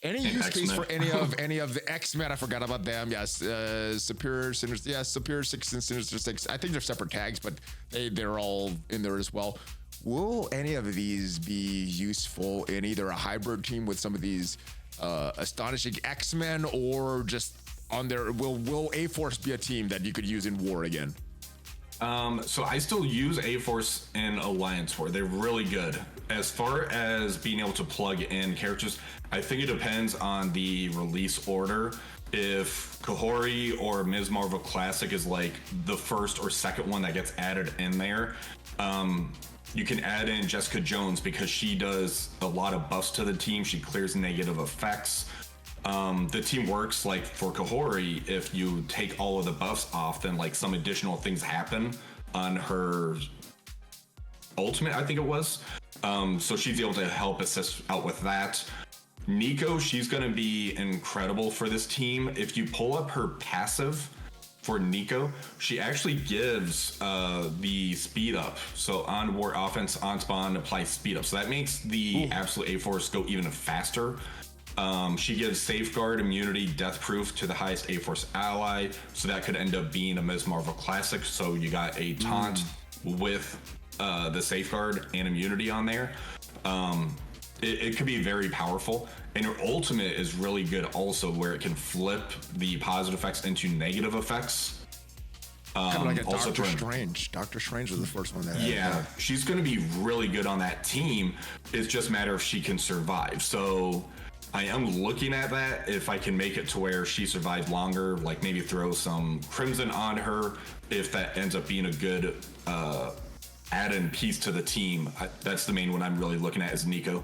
Speaker 1: Any use case for any of the X-Men? I forgot about them. Yes, Superior Sinister. Yes, Superior Six and Sinister Six. I think they're separate tags, but they're all in there as well. Will any of these be useful in either a hybrid team with some of these astonishing X-Men, or just on their? Will A-Force be a team that you could use in war again?
Speaker 2: So I still use A-Force in Alliance War. They're really good. As far as being able to plug in characters, I think it depends on the release order. If Kahhori or Ms. Marvel Classic is like the first or second one that gets added in there, you can add in Jessica Jones because she does a lot of buffs to the team. She clears negative effects. The team works like for Kahhori. If you take all of the buffs off, then like some additional things happen on her ultimate, I think it was. So she's able to help assist out with that. Nico, she's going to be incredible for this team. If you pull up her passive for Nico, she actually gives the speed up. So on war offense, on spawn, apply speed up. So that makes the absolute A-Force go even faster. She gives safeguard, immunity, death proof to the highest A-Force ally. So that could end up being a Ms. Marvel Classic. So you got a taunt with the safeguard and immunity on there. It could be very powerful. And her ultimate is really good also, where it can flip the positive effects into negative effects.
Speaker 1: Kind of like a Doctor Strange. Doctor Strange was the first one that
Speaker 2: had she's going to be really good on that team. It's just a matter if she can survive. So I am looking at that. If I can make it to where she survives longer, like maybe throw some Crimson on her, if that ends up being a good add-in piece to the team. That's the main one I'm really looking at is Nico.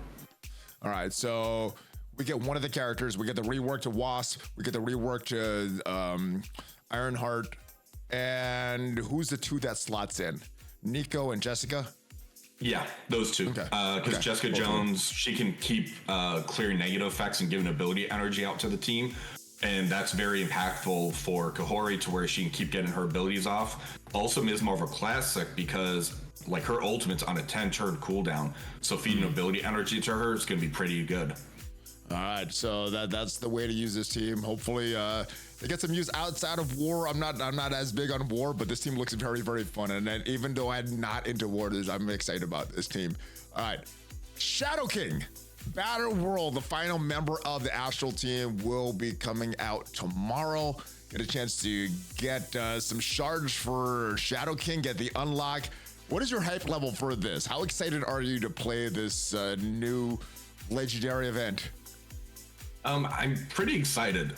Speaker 1: All right, so we get one of the characters. We get the rework to Wasp. We get the rework to Ironheart. And who's the two that slots in? Nico and Jessica?
Speaker 2: Yeah, those two.
Speaker 1: Okay.
Speaker 2: Because
Speaker 1: Okay.
Speaker 2: Jessica Jones, she can keep clearing negative effects and giving ability energy out to the team. And that's very impactful for Kahhori to where she can keep getting her abilities off. Also, is more of a classic because like her ultimate's on a 10-turn cooldown. So feeding ability energy to her is going to be pretty good.
Speaker 1: All right, so that's the way to use this team. Hopefully, they get some use outside of war. I'm not as big on war, but this team looks very, very fun. And then even though I'm not into war, I'm excited about this team. All right, Shadow King, Battle World, the final member of the Astral team, will be coming out tomorrow. Get a chance to get some shards for Shadow King, get the unlock. What is your hype level for this? How excited are you to play this new legendary event?
Speaker 2: I'm pretty excited.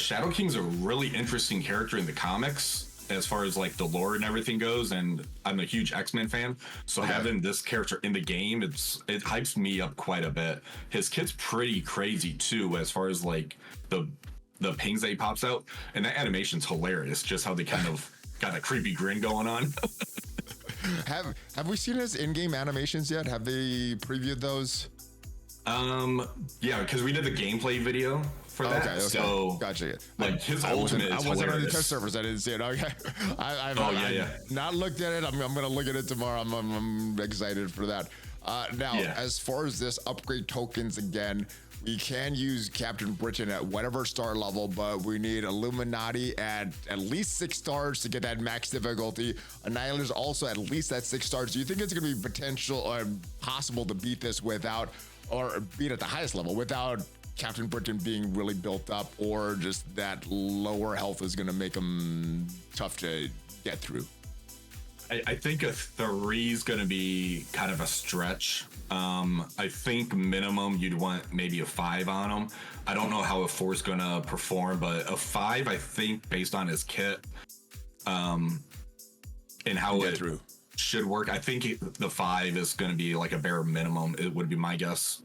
Speaker 2: Shadow King's a really interesting character in the comics as far as like the lore and everything goes, and I'm a huge X-Men fan, so having this character in the game, it hypes me up quite a bit. His kit's pretty crazy too, as far as like the pings that he pops out, and that animation's hilarious. Just how they kind of got a creepy grin going on.
Speaker 1: Have we seen his in-game animations yet? Have they previewed those?
Speaker 2: Yeah, because we did the gameplay video for that.
Speaker 1: Okay.
Speaker 2: So
Speaker 1: gotcha.
Speaker 2: like his ultimate is
Speaker 1: I wasn't on the
Speaker 2: hilarious.
Speaker 1: test servers. I didn't see it. Okay. I've
Speaker 2: yeah.
Speaker 1: not looked at it. I'm gonna look at it tomorrow. I'm excited for that. Now, as far as this upgrade tokens again, we can use Captain Britain at whatever star level, but we need Illuminati at least 6 stars to get that max difficulty. Annihilator's also at least at 6 stars. Do you think it's going to be potential or possible to beat this without, or beat at the highest level without Captain Britain being really built up, or just that lower health is going to make him tough to get through?
Speaker 2: I think a 3 is going to be kind of a stretch. I think minimum you'd want maybe a 5 on him. I don't know how a 4 is going to perform, but a 5, I think, based on his kit and how it should work, I think the 5 is going to be like a bare minimum. It would be my guess.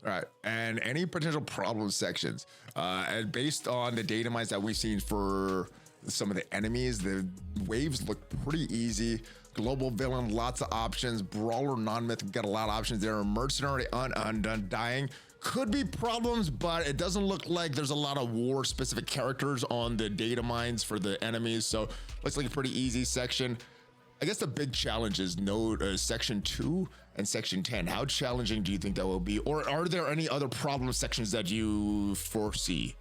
Speaker 1: All right, and any potential problem sections, and based on the data mines that we've seen for some of the enemies, the waves look pretty easy. Global villain, lots of options. Brawler, non-myth, got a lot of options there. Mercenary, undying, could be problems, but it doesn't look like there's a lot of war-specific characters on the data mines for the enemies, so looks like a pretty easy section. I guess the big challenge is section 2 and section 10. How challenging do you think that will be? Or are there any other problem sections that you foresee?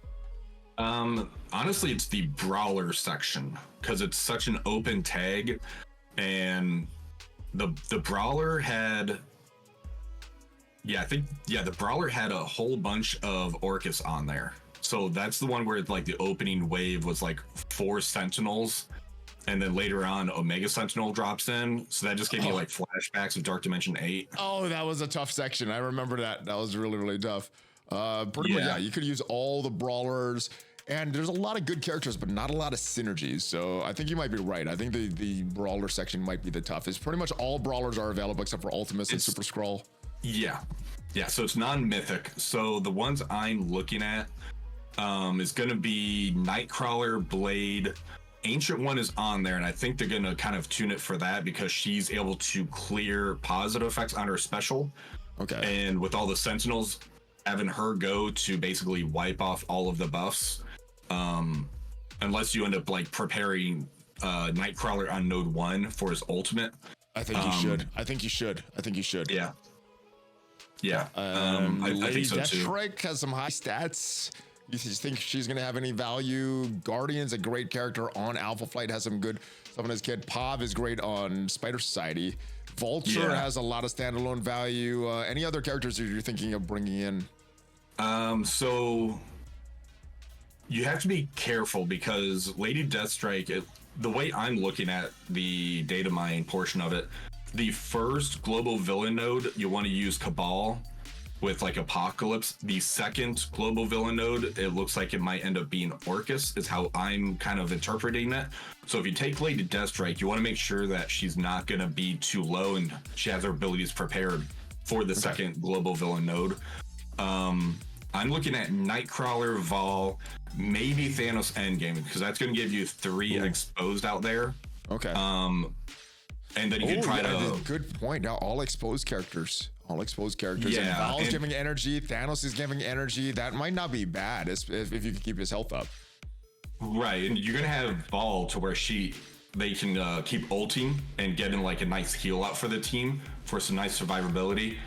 Speaker 2: Honestly, it's the brawler section because it's such an open tag, and the brawler had, the brawler had a whole bunch of Orcus on there. So that's the one where like the opening wave was like 4 Sentinels, and then later on Omega Sentinel drops in. So that just gave me like flashbacks of Dark Dimension 8.
Speaker 1: Oh, that was a tough section. I remember that. That was really, really tough. Pretty much, yeah, you could use all the brawlers, and there's a lot of good characters, but not a lot of synergies. So I think you might be right. I think the brawler section might be the toughest. Pretty much all brawlers are available except for Ultimates and Super Skrull.
Speaker 2: Yeah. So it's non-mythic. So the ones I'm looking at is going to be Nightcrawler, Blade. Ancient One is on there, and I think they're going to kind of tune it for that because she's able to clear positive effects on her special.
Speaker 1: Okay.
Speaker 2: And with all the Sentinels, having her go to basically wipe off all of the buffs, unless you end up like preparing Nightcrawler on node 1 for his ultimate.
Speaker 1: I think you should. I think you should.
Speaker 2: Yeah. I think so too.
Speaker 1: Deathstrike has some high stats. You think she's gonna have any value? Guardian's a great character on Alpha Flight, has some good stuff on his kit. Pav is great on Spider Society. Vulture has a lot of standalone value. Any other characters you're thinking of bringing in?
Speaker 2: So you have to be careful because Lady Deathstrike, the way I'm looking at the data mine portion of it, the first global villain node, you want to use Cabal with like Apocalypse. The second global villain node, it looks like it might end up being Orcus, is how I'm kind of interpreting it. So if you take Lady Deathstrike, you want to make sure that she's not going to be too low and she has her abilities prepared for the second global villain node. I'm looking at Nightcrawler, Vol, maybe Thanos Endgame, because that's going to give you 3 exposed out there.
Speaker 1: Okay.
Speaker 2: And then you can try to.
Speaker 1: Good point. Now all exposed characters. All exposed characters.
Speaker 2: Yeah,
Speaker 1: and Val's giving energy. Thanos is giving energy. That might not be bad if you can keep his health up.
Speaker 2: Right, and you're gonna have Val to where they can keep ulting and getting like a nice heal out for the team for some nice survivability.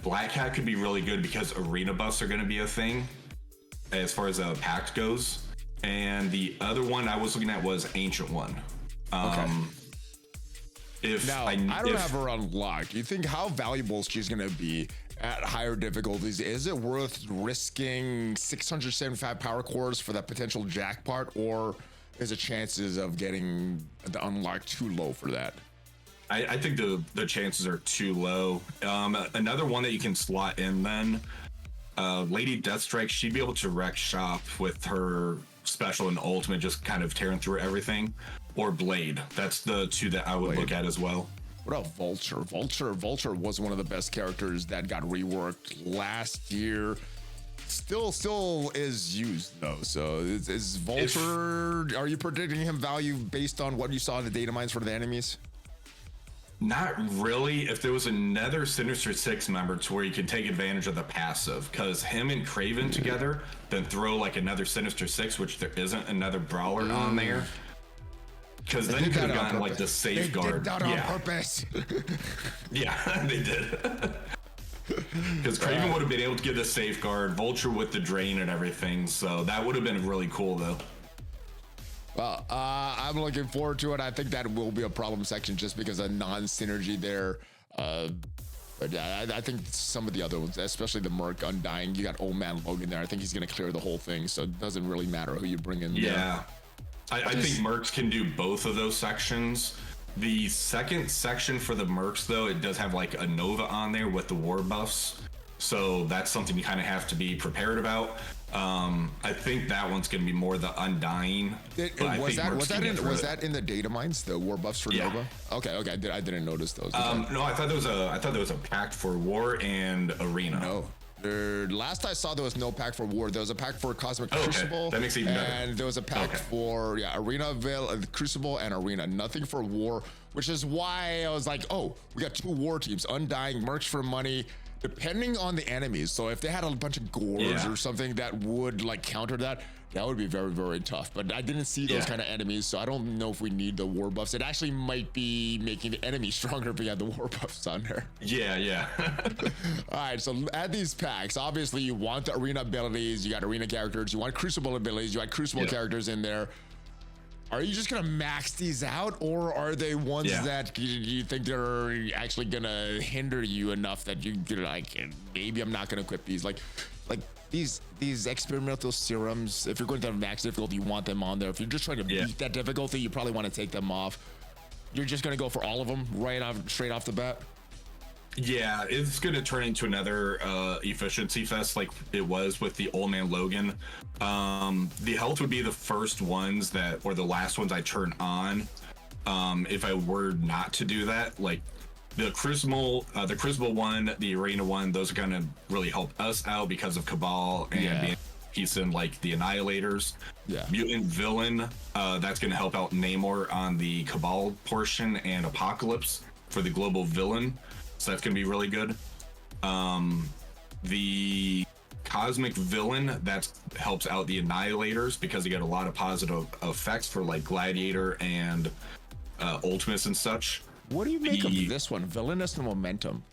Speaker 2: Black Cat could be really good because arena buffs are gonna be a thing as far as Pact goes. And the other one I was looking at was Ancient One.
Speaker 1: Okay. I don't have her unlocked. Do you think how valuable she's going to be at higher difficulties? Is it worth risking 675 power cores for that potential jackpot, or is the chances of getting the unlock too low for that?
Speaker 2: I think the chances are too low. Another one that you can slot in then, Lady Deathstrike, she'd be able to wreck shop with her special and ultimate, just kind of tearing through everything. Or Blade. That's the two that I would look at as well.
Speaker 1: What about Vulture? Vulture was one of the best characters that got reworked last year. Still is used though. So is Vulture? Are you predicting him value based on what you saw in the data mines for the enemies?
Speaker 2: Not really. If there was another Sinister Six member to where you can take advantage of the passive, because him and Kraven together, then throw like another Sinister Six, which there isn't another brawler on there. Because then you could have gotten like the safeguard.
Speaker 1: They did that on purpose.
Speaker 2: Yeah, they did. Because Kraven would have been able to get the safeguard, Vulture with the drain and everything. So that would have been really cool, though.
Speaker 1: Well, I'm looking forward to it. I think that will be a problem section just because of non-synergy there. But I think some of the other ones, especially the Merc Undying, you got Old Man Logan there. I think he's going to clear the whole thing. So it doesn't really matter who you bring in.
Speaker 2: Yeah. I think Mercs can do both of those sections. The second section for the Mercs, though, it does have like a Nova on there with the war buffs. So that's something you kind of have to be prepared about. I think that one's going to be more the Undying.
Speaker 1: Was that in the data mines, the war buffs for Nova? Okay, I didn't notice those.
Speaker 2: No, I thought there was a Pact for War and Arena.
Speaker 1: No. Last I saw, there was no pack for War. There was a pack for Cosmic Crucible.
Speaker 2: That makes it even better.
Speaker 1: And there was a pack for Arena, Crucible, and Arena. Nothing for War, which is why I was like, oh, we got two War teams, Undying, Mercs for money, depending on the enemies. So if they had a bunch of Gores or something that would like counter that would be very, very tough. But I didn't see those kind of enemies, so I don't know if we need the war buffs. It actually might be making the enemy stronger if we had the war buffs on there.
Speaker 2: Yeah.
Speaker 1: All right, so add these packs. Obviously, you want the arena abilities. You got arena characters. You want Crucible abilities. You want Crucible characters in there. Are you just gonna max these out, or are they ones that you think they're actually gonna hinder you enough that you're like, maybe I'm not gonna equip these? Like these experimental serums, if you're going to have max difficulty, you want them on there. If you're just trying to beat that difficulty, you probably want to take them off. You're just gonna go for all of them straight off the bat.
Speaker 2: Yeah, it's going to turn into another efficiency fest like it was with the Old Man Logan. The health would be the first ones or the last ones I turn on. If I were not to do that, like the Crucible one, the Arena one, those are going to really help us out because of Cabal and being piecing like the Annihilators. Mutant Villain, that's going to help out Namor on the Cabal portion and Apocalypse for the Global Villain. So that's going to be really good. The Cosmic Villain, that helps out the Annihilators because you get a lot of positive effects for like Gladiator and Ultimates and such.
Speaker 1: What do you make of this one? Villainous and Momentum.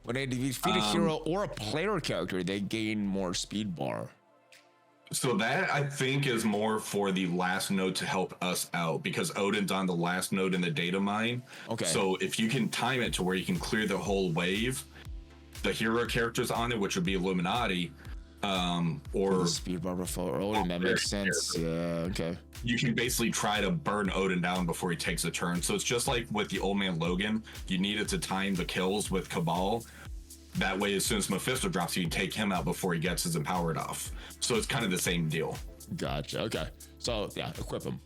Speaker 1: When they defeat a hero or a player character, they gain more speed bar.
Speaker 2: So that I think is more for the last node to help us out because Odin's on the last node in the data mine. Okay. So if you can time it to where you can clear the whole wave, the hero characters on it, which would be Illuminati, or
Speaker 1: the speed bar before Odin, that makes sense. Yeah. Okay.
Speaker 2: You can basically try to burn Odin down before he takes a turn. So it's just like with the Old Man Logan, you needed to time the kills with Cabal. That way, as soon as Mephisto drops, you can take him out before he gets his empowered off. So it's kind of the same deal.
Speaker 1: Gotcha. Okay. So yeah, equip him.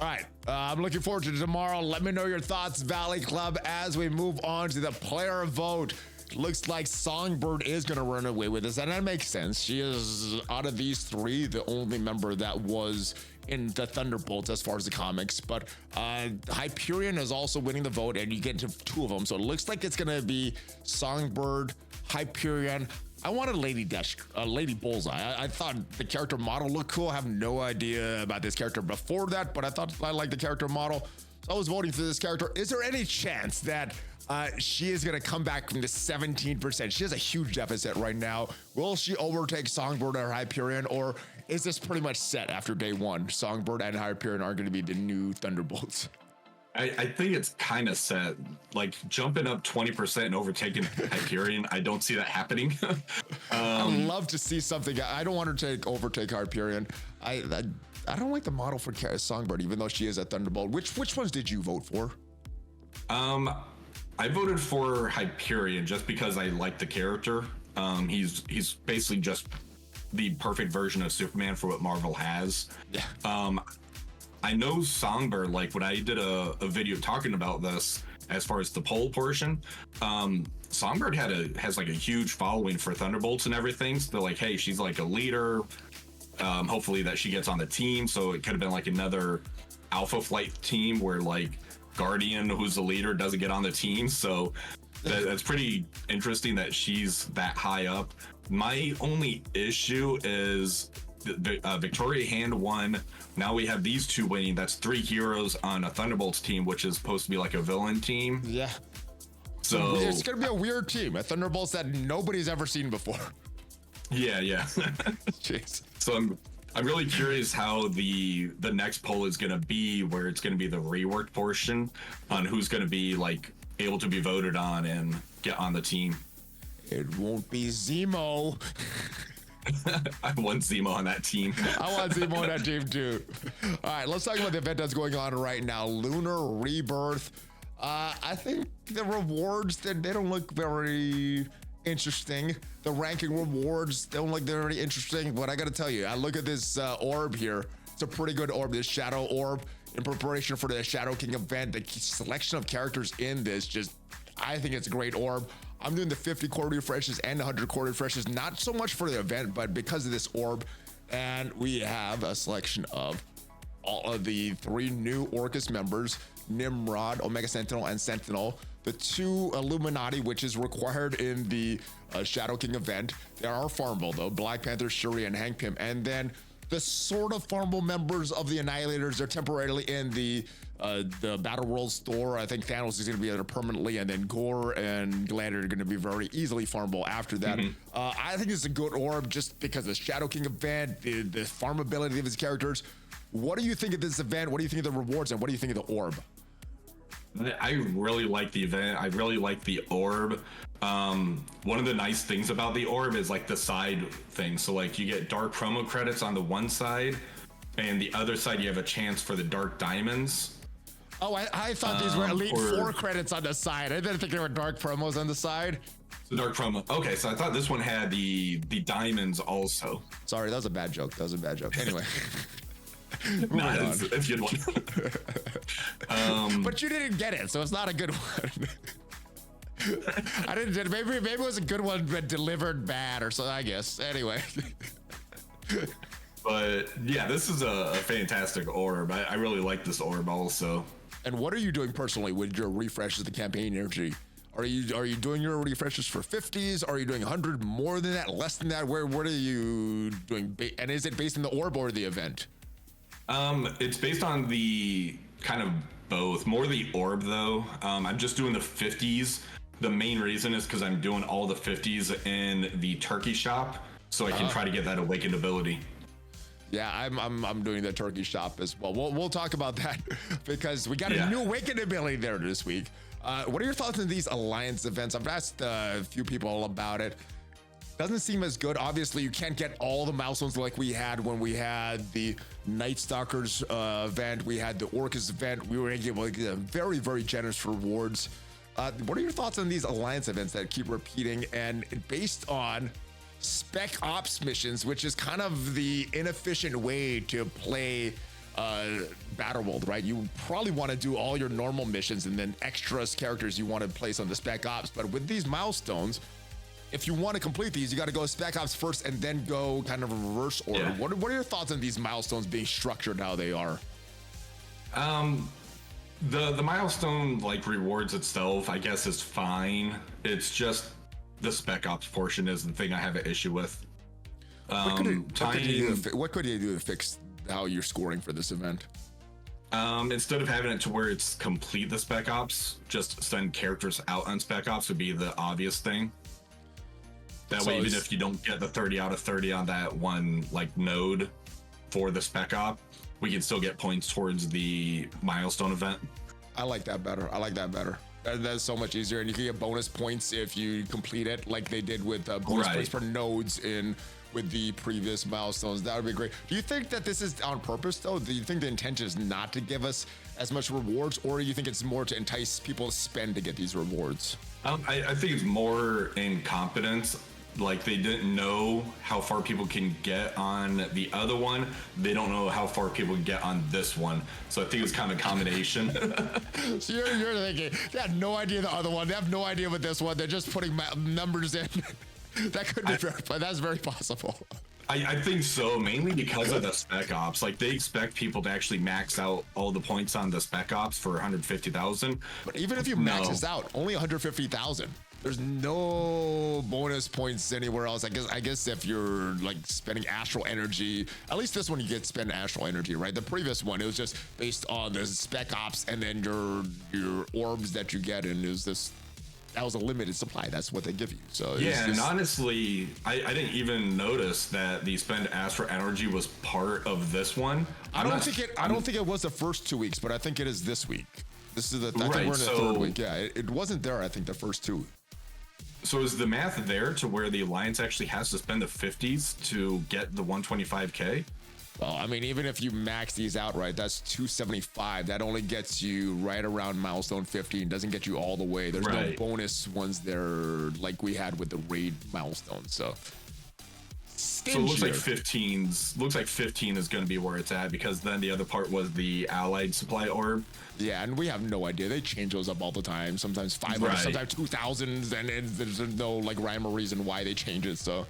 Speaker 1: All right. I'm looking forward to tomorrow. Let me know your thoughts, Valley Club, as we move on to the player vote. Looks like Songbird is going to run away with this, and that makes sense. She is, out of these three, the only member that was in the Thunderbolts as far as the comics, but Hyperion is also winning the vote, and you get to 2 of them. So it looks like it's gonna be Songbird, Hyperion. I wanted Lady Bullseye. I thought the character model looked cool. I have no idea about this character before that, but I thought I liked the character model. So I was voting for this character. Is there any chance that she is going to come back from the 17%? She has a huge deficit right now. Will she overtake Songbird or Hyperion, or is this pretty much set after day 1? Songbird and Hyperion are going to be the new Thunderbolts.
Speaker 2: I think it's kind of set. Like jumping up 20% and overtaking Hyperion, I don't see that happening.
Speaker 1: I'd love to see something. I don't want her to overtake Hyperion. I don't like the model for Songbird, even though she is a Thunderbolt. Which ones did you vote for?
Speaker 2: I voted for Hyperion just because I like the character. He's basically just the perfect version of Superman for what Marvel has.
Speaker 1: Yeah.
Speaker 2: I know Songbird, like when I did a video talking about this, as far as the poll portion, Songbird has like a huge following for Thunderbolts and everything. So they're like, hey, she's like a leader. Hopefully that she gets on the team. So it could have been like another Alpha Flight team where like Guardian, who's the leader, doesn't get on the team. So that's pretty interesting that she's that high up. My only issue is Victoria Hand won. Now we have these 2 winning. That's 3 heroes on a Thunderbolts team, which is supposed to be like a villain team.
Speaker 1: Yeah.
Speaker 2: So
Speaker 1: it's gonna be a weird team, a Thunderbolts that nobody's ever seen before.
Speaker 2: Yeah.
Speaker 1: Jeez.
Speaker 2: So I'm really curious how the next poll is gonna be, where it's gonna be the reworked portion on who's gonna be like able to be voted on and get on the team.
Speaker 1: It won't be Zemo.
Speaker 2: I want Zemo on that team.
Speaker 1: I want Zemo on that team too. All right, let's talk about the event that's going on right now. Lunar Rebirth. I think the rewards, they don't look very interesting. The ranking rewards don't look very interesting, but I gotta tell you, I look at this orb here. It's a pretty good orb, this Shadow Orb. In preparation for the Shadow King event, the selection of characters in this, I think it's a great orb. I'm doing the 50 core refreshes and the 100 core refreshes, not so much for the event, but because of this orb. And we have a selection of all of the 3 new Orcus members, Nimrod, Omega Sentinel, and Sentinel. The 2 Illuminati, which is required in the Shadow King event. There are farmable though, Black Panther, Shuri, and Hank Pym. And then the sort of farmable members of the Annihilators, they're temporarily in the Battle World store. I think Thanos is going to be there permanently, and then Gore and Gladiator are going to be very easily farmable after that. I think it's a good orb just because the Shadow King event, the farmability of his characters. What do you think of this event? What do you think of the rewards, and what do you think of the orb?
Speaker 2: I really like the event. I really like the orb. One of the nice things about the orb is like the side thing. So like you get dark promo credits on the one side, and the other side you have a chance for the dark diamonds.
Speaker 1: Oh, I thought these were Elite 4 credits on the side. I didn't think there were dark promos on the side.
Speaker 2: The dark promo. Okay, so I thought this one had the diamonds also.
Speaker 1: Sorry, that was a bad joke. Anyway.
Speaker 2: Nah, it's a good one.
Speaker 1: But you didn't get it, so it's not a good one. I didn't. Maybe it was a good one, but delivered bad or so. I guess. Anyway.
Speaker 2: But yeah, this is a fantastic orb. I really like this orb also.
Speaker 1: And what are you doing personally with your refreshes, the campaign energy? Are you doing your refreshes for 50s? Are you doing 100 more than that, less than that? What are you doing? And is it based on the orb or the event?
Speaker 2: It's based on the kind of both. More the orb though. I'm just doing the 50s. The main reason is because I'm doing all the 50s in the turkey shop, so I can try to get that awakened ability.
Speaker 1: Yeah, I'm doing the turkey shop as well. We'll talk about that because we got a new awakened ability there this week. What are your thoughts on these alliance events? I've asked a few people about it. Doesn't seem as good. Obviously, you can't get all the milestones like we had when we had the Night Stalkers event. We had the Orcus event. We were able to get very, very generous rewards. What are your thoughts on these alliance events that keep repeating and based on spec ops missions, which is kind of the inefficient way to play Battleworld, right? You probably want to do all your normal missions and then extras characters you want to place on the spec ops. But with these milestones, if you want to complete these, you got to go Spec Ops first and then go kind of reverse order.
Speaker 2: Yeah.
Speaker 1: What are your thoughts on these milestones being structured how they are?
Speaker 2: The milestone like rewards itself, I guess, is fine. It's just the Spec Ops portion is the thing I have an issue with.
Speaker 1: What could you do to fix how you're scoring for this event?
Speaker 2: Instead of having it to where it's complete the Spec Ops, just send characters out on Spec Ops would be the obvious thing. That way, even if you don't get the 30 out of 30 on that one like node for the Spec Op, we can still get points towards the milestone event.
Speaker 1: I like that better. That's so much easier, and you can get bonus points if you complete it, like they did with bonus points for nodes with the previous milestones. That would be great. Do you think that this is on purpose, though? Do you think the intention is not to give us as much rewards, or do you think it's more to entice people to spend to get these rewards?
Speaker 2: I think it's more incompetence. Like, they didn't know how far people can get on the other one. They don't know how far people can get on this one. So I think it's kind of a combination.
Speaker 1: So you're thinking, they have no idea the other one. They have no idea with this one. They're just putting numbers in. That could be that's very possible.
Speaker 2: I think so, mainly because of the Spec Ops. Like, they expect people to actually max out all the points on the Spec Ops for 150,000.
Speaker 1: But even if you max this out, only 150,000. There's no bonus points anywhere else. I guess if you're like spending astral energy, at least this one you get to spend astral energy, right? The previous one, it was just based on the Spec Ops and then your orbs that you get, and it was that was a limited supply. That's what they give you. So
Speaker 2: yeah, and honestly, I didn't even notice that the spend astral energy was part of this one.
Speaker 1: I don't think it was the first 2 weeks, but I think it is this week. This is I think we're in the third week. Yeah, it wasn't there, I think, the first two.
Speaker 2: So is the math there to where the Alliance actually has to spend the 50s to get the 125K?
Speaker 1: Well, I mean, even if you max these out, right, that's 275. That only gets you right around milestone 15. Doesn't get you all the way. There's no bonus ones there like we had with the raid milestone. So
Speaker 2: it looks like 15 is going to be where it's at, because then the other part was the allied supply orb.
Speaker 1: Yeah, and we have no idea. They change those up all the time. Sometimes 500, sometimes 2,000s, and there's no like rhyme or reason why they change it. So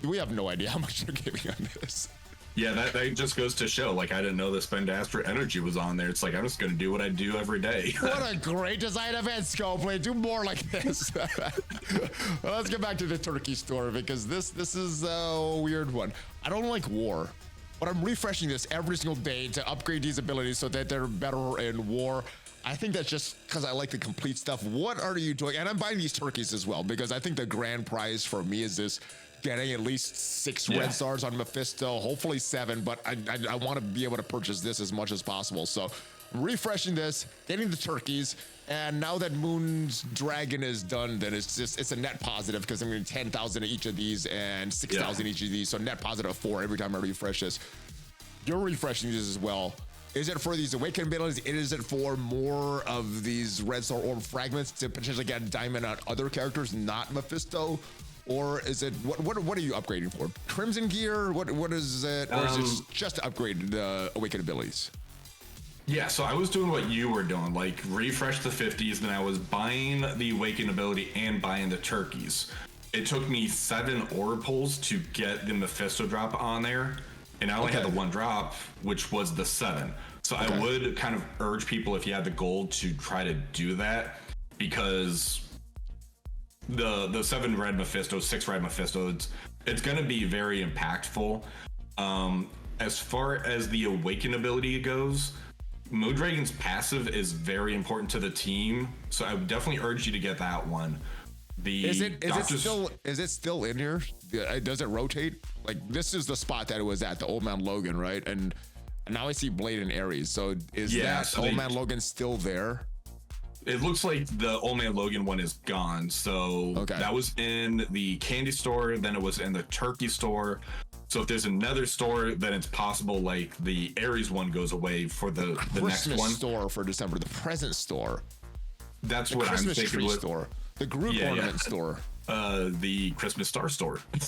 Speaker 1: we have no idea how much they're giving on this.
Speaker 2: Yeah, that just goes to show, like, I didn't know the spend astral energy was on there. It's like, I'm just going to do what I do every day.
Speaker 1: What a great design event, Scopely. Do more like this. Well, let's get back to the turkey store, because this is a weird one. I don't like war, but I'm refreshing this every single day to upgrade these abilities so that they're better in war. I think that's just because I like the complete stuff. What are you doing? And I'm buying these turkeys as well, because I think the grand prize for me is this, getting at least 6 red stars on Mephisto, hopefully 7, but I want to be able to purchase this as much as possible. So refreshing this, getting the turkeys, and now that Moon's Dragon is done, then it's a net positive, because I'm getting 10,000 each of these and 6,000 each of these, so net positive 4 every time I refresh this. You're refreshing these as well. Is it for these awakened abilities? Is it for more of these red star orb fragments to potentially get diamond on other characters, not Mephisto? Or is it what are you upgrading for? Crimson gear? What is it? Or is it just to upgrade the awakened abilities?
Speaker 2: Yeah, so I was doing what you were doing, like refresh the 50s, then I was buying the awakened ability and buying the turkeys. It took me 7 orb pulls to get the Mephisto drop on there, and I only had the 1 drop, which was the 7. So I would kind of urge people, if you had the gold, to try to do that, because the 7 red Mephisto, 6 red Mephisto, it's going to be very impactful. As far as the awaken ability goes, Moondragon's passive is very important to the team, so I would definitely urge you to get that one. Is it still in here? Does it rotate? Like, this is the spot that it was at, the Old Man Logan, right? And now I see Blade and Ares. So Old Man Logan still there? It looks like the Old Man Logan one is gone. So that was in the candy store, then it was in the turkey store. So if there's another store, then it's possible like the Ares one goes away for the next one.
Speaker 1: Store for December, the present store.
Speaker 2: That's what I'm thinking.
Speaker 1: With store, the Groot ornament store.
Speaker 2: The Christmas Star store.
Speaker 1: It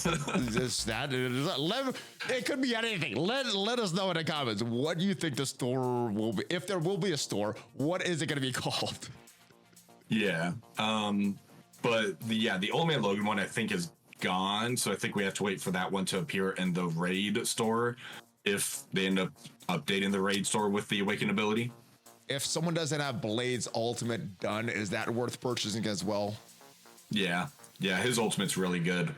Speaker 1: could be anything. Let us know in the comments. What do you think the store will be? If there will be a store, what is it going to be called?
Speaker 2: Yeah. But the Old Man Logan one, I think, is gone, so I think we have to wait for that one to appear in the raid store if they end up updating the raid store with the Awaken ability.
Speaker 1: If someone doesn't have Blade's ultimate done, is that worth purchasing as well?
Speaker 2: Yeah, his ultimate's really good,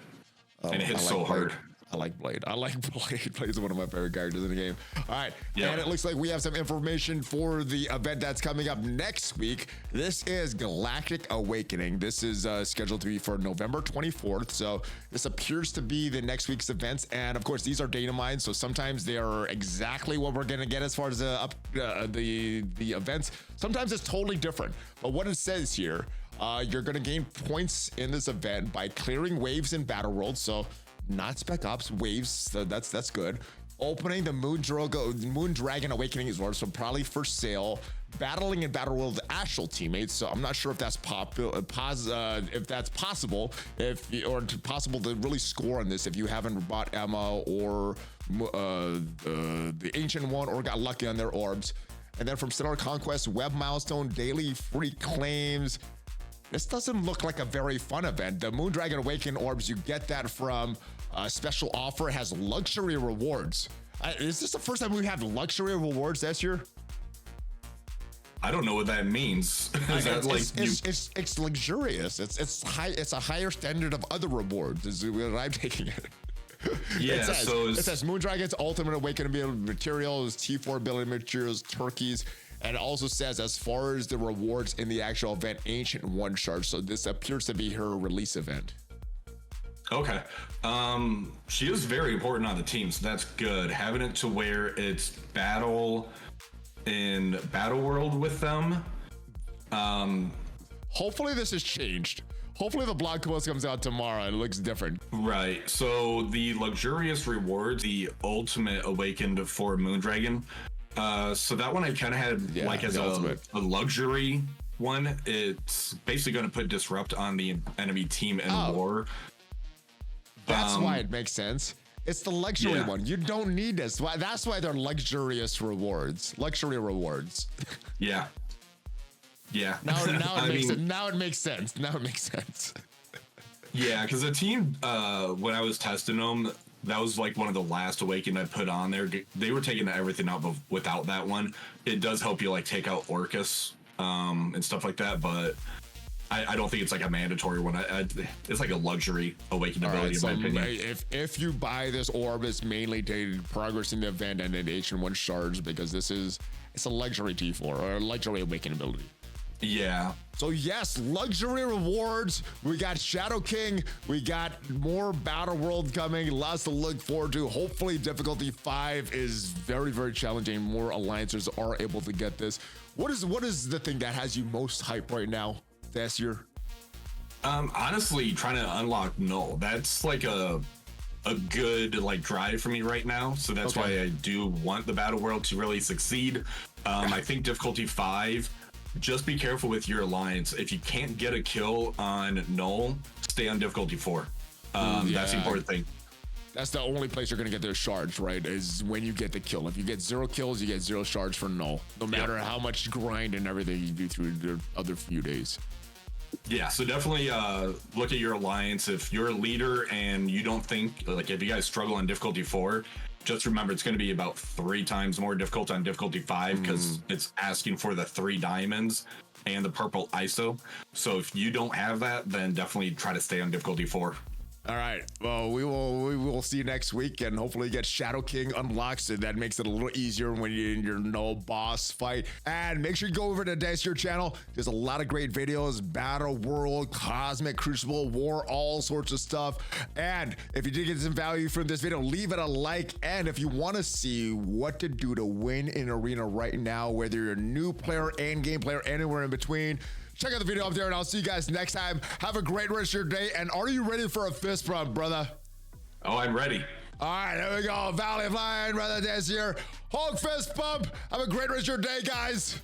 Speaker 2: and it hits so hard.
Speaker 1: I like Blade. Blade is one of my favorite characters in the game. All right.
Speaker 2: Yeah.
Speaker 1: And it looks like we have some information for the event that's coming up next week. This is Galactic Awakening. This is scheduled to be for November 24th. So this appears to be the next week's events. And of course, these are DATAMINES. So sometimes they are exactly what we're going to get as far as the events. Sometimes it's totally different. But what it says here, you're going to gain points in this event by clearing waves in Battle World. So not Spec Ops, waves, so that's good. Opening the Moon Dragon Awakening is so probably for sale. Battling in Battle World with Astral teammates, so I'm not sure if that's possible, or possible to really score on this if you haven't bought Emma or the Ancient One or got lucky on their orbs. And then from Stellar Conquest, Web Milestone, daily free claims. This doesn't look like a very fun event. The Moon Dragon Awaken orbs, you get that from a special offer. It has luxury rewards. Is this the first time we have luxury rewards this year?
Speaker 2: I don't know what that means.
Speaker 1: It's luxurious. It's a higher standard of other rewards. Is what I'm taking it.
Speaker 2: Yeah,
Speaker 1: it says Moon Dragon's ultimate awakening materials, T4 ability materials, turkeys. And it also says, as far as the rewards in the actual event, Ancient One shard. So this appears to be her release event.
Speaker 2: Okay. She is very important on the team, so that's good. Having it to where it's battle in Battle World with them.
Speaker 1: Hopefully this has changed. Hopefully the blog post comes out tomorrow and it looks different.
Speaker 2: Right. So the luxurious rewards, the ultimate awakened for Moondragon. So that one I kind of had as a luxury one. It's basically going to put disrupt on the enemy team in war.
Speaker 1: That's why it makes sense. It's the luxury one. You don't need this. That's why they're luxurious rewards. Luxury rewards.
Speaker 2: Yeah. Yeah.
Speaker 1: Now it makes sense. Yeah,
Speaker 2: because the team, when I was testing them, that was like one of the last Awaken I put on there. They were taking everything out without that one. It does help you like take out Orcus and stuff like that, but I don't think it's like a mandatory one. It's like a luxury Awaken ability, in my opinion.
Speaker 1: If you buy this orb, it's mainly to progress in the event and then Ancient One shards, because it's a luxury T4 or a luxury Awaken ability.
Speaker 2: Yeah.
Speaker 1: So yes, luxury rewards. We got Shadow King. We got more Battle World coming. Lots to look forward to. Hopefully difficulty 5 is very, very challenging. More alliances are able to get this. What is the thing that has you most hyped right now, Dacier?
Speaker 2: Honestly, trying to unlock Null. That's like a good like drive for me right now. So that's why I do want the Battle World to really succeed. I think difficulty 5. Just be careful with your alliance. If you can't get a kill on Null, stay on difficulty 4. That's the important thing.
Speaker 1: That's the only place you're going to get those shards, right? Is when you get the kill. If you get 0 kills, you get 0 shards for Null. No matter how much grind and everything you do through the other few days.
Speaker 2: Yeah, so definitely look at your alliance. If you're a leader and you don't think, like if you guys struggle on difficulty 4, just remember it's going to be about 3 times more difficult on difficulty 5 because it's asking for the 3 diamonds and the purple ISO. So if you don't have that, then definitely try to stay on difficulty 4.
Speaker 1: All right. Well, we will see you next week, and hopefully get Shadow King unlocked, so that makes it a little easier when you're in your no boss fight. And make sure you go over to Dacier channel. There's a lot of great videos: Battle World, Cosmic Crucible, War, all sorts of stuff. And if you did get some value from this video, leave it a like. And if you want to see what to do to win in Arena right now, whether you're a new player, end game player, anywhere in between, check out the video up there, and I'll see you guys next time. Have a great rest of your day. And are you ready for a fist bump, brother?
Speaker 2: Oh, I'm ready.
Speaker 1: All right, there we go. ValleyFlyin, brother Dacier. Hulk fist bump. Have a great rest of your day, guys.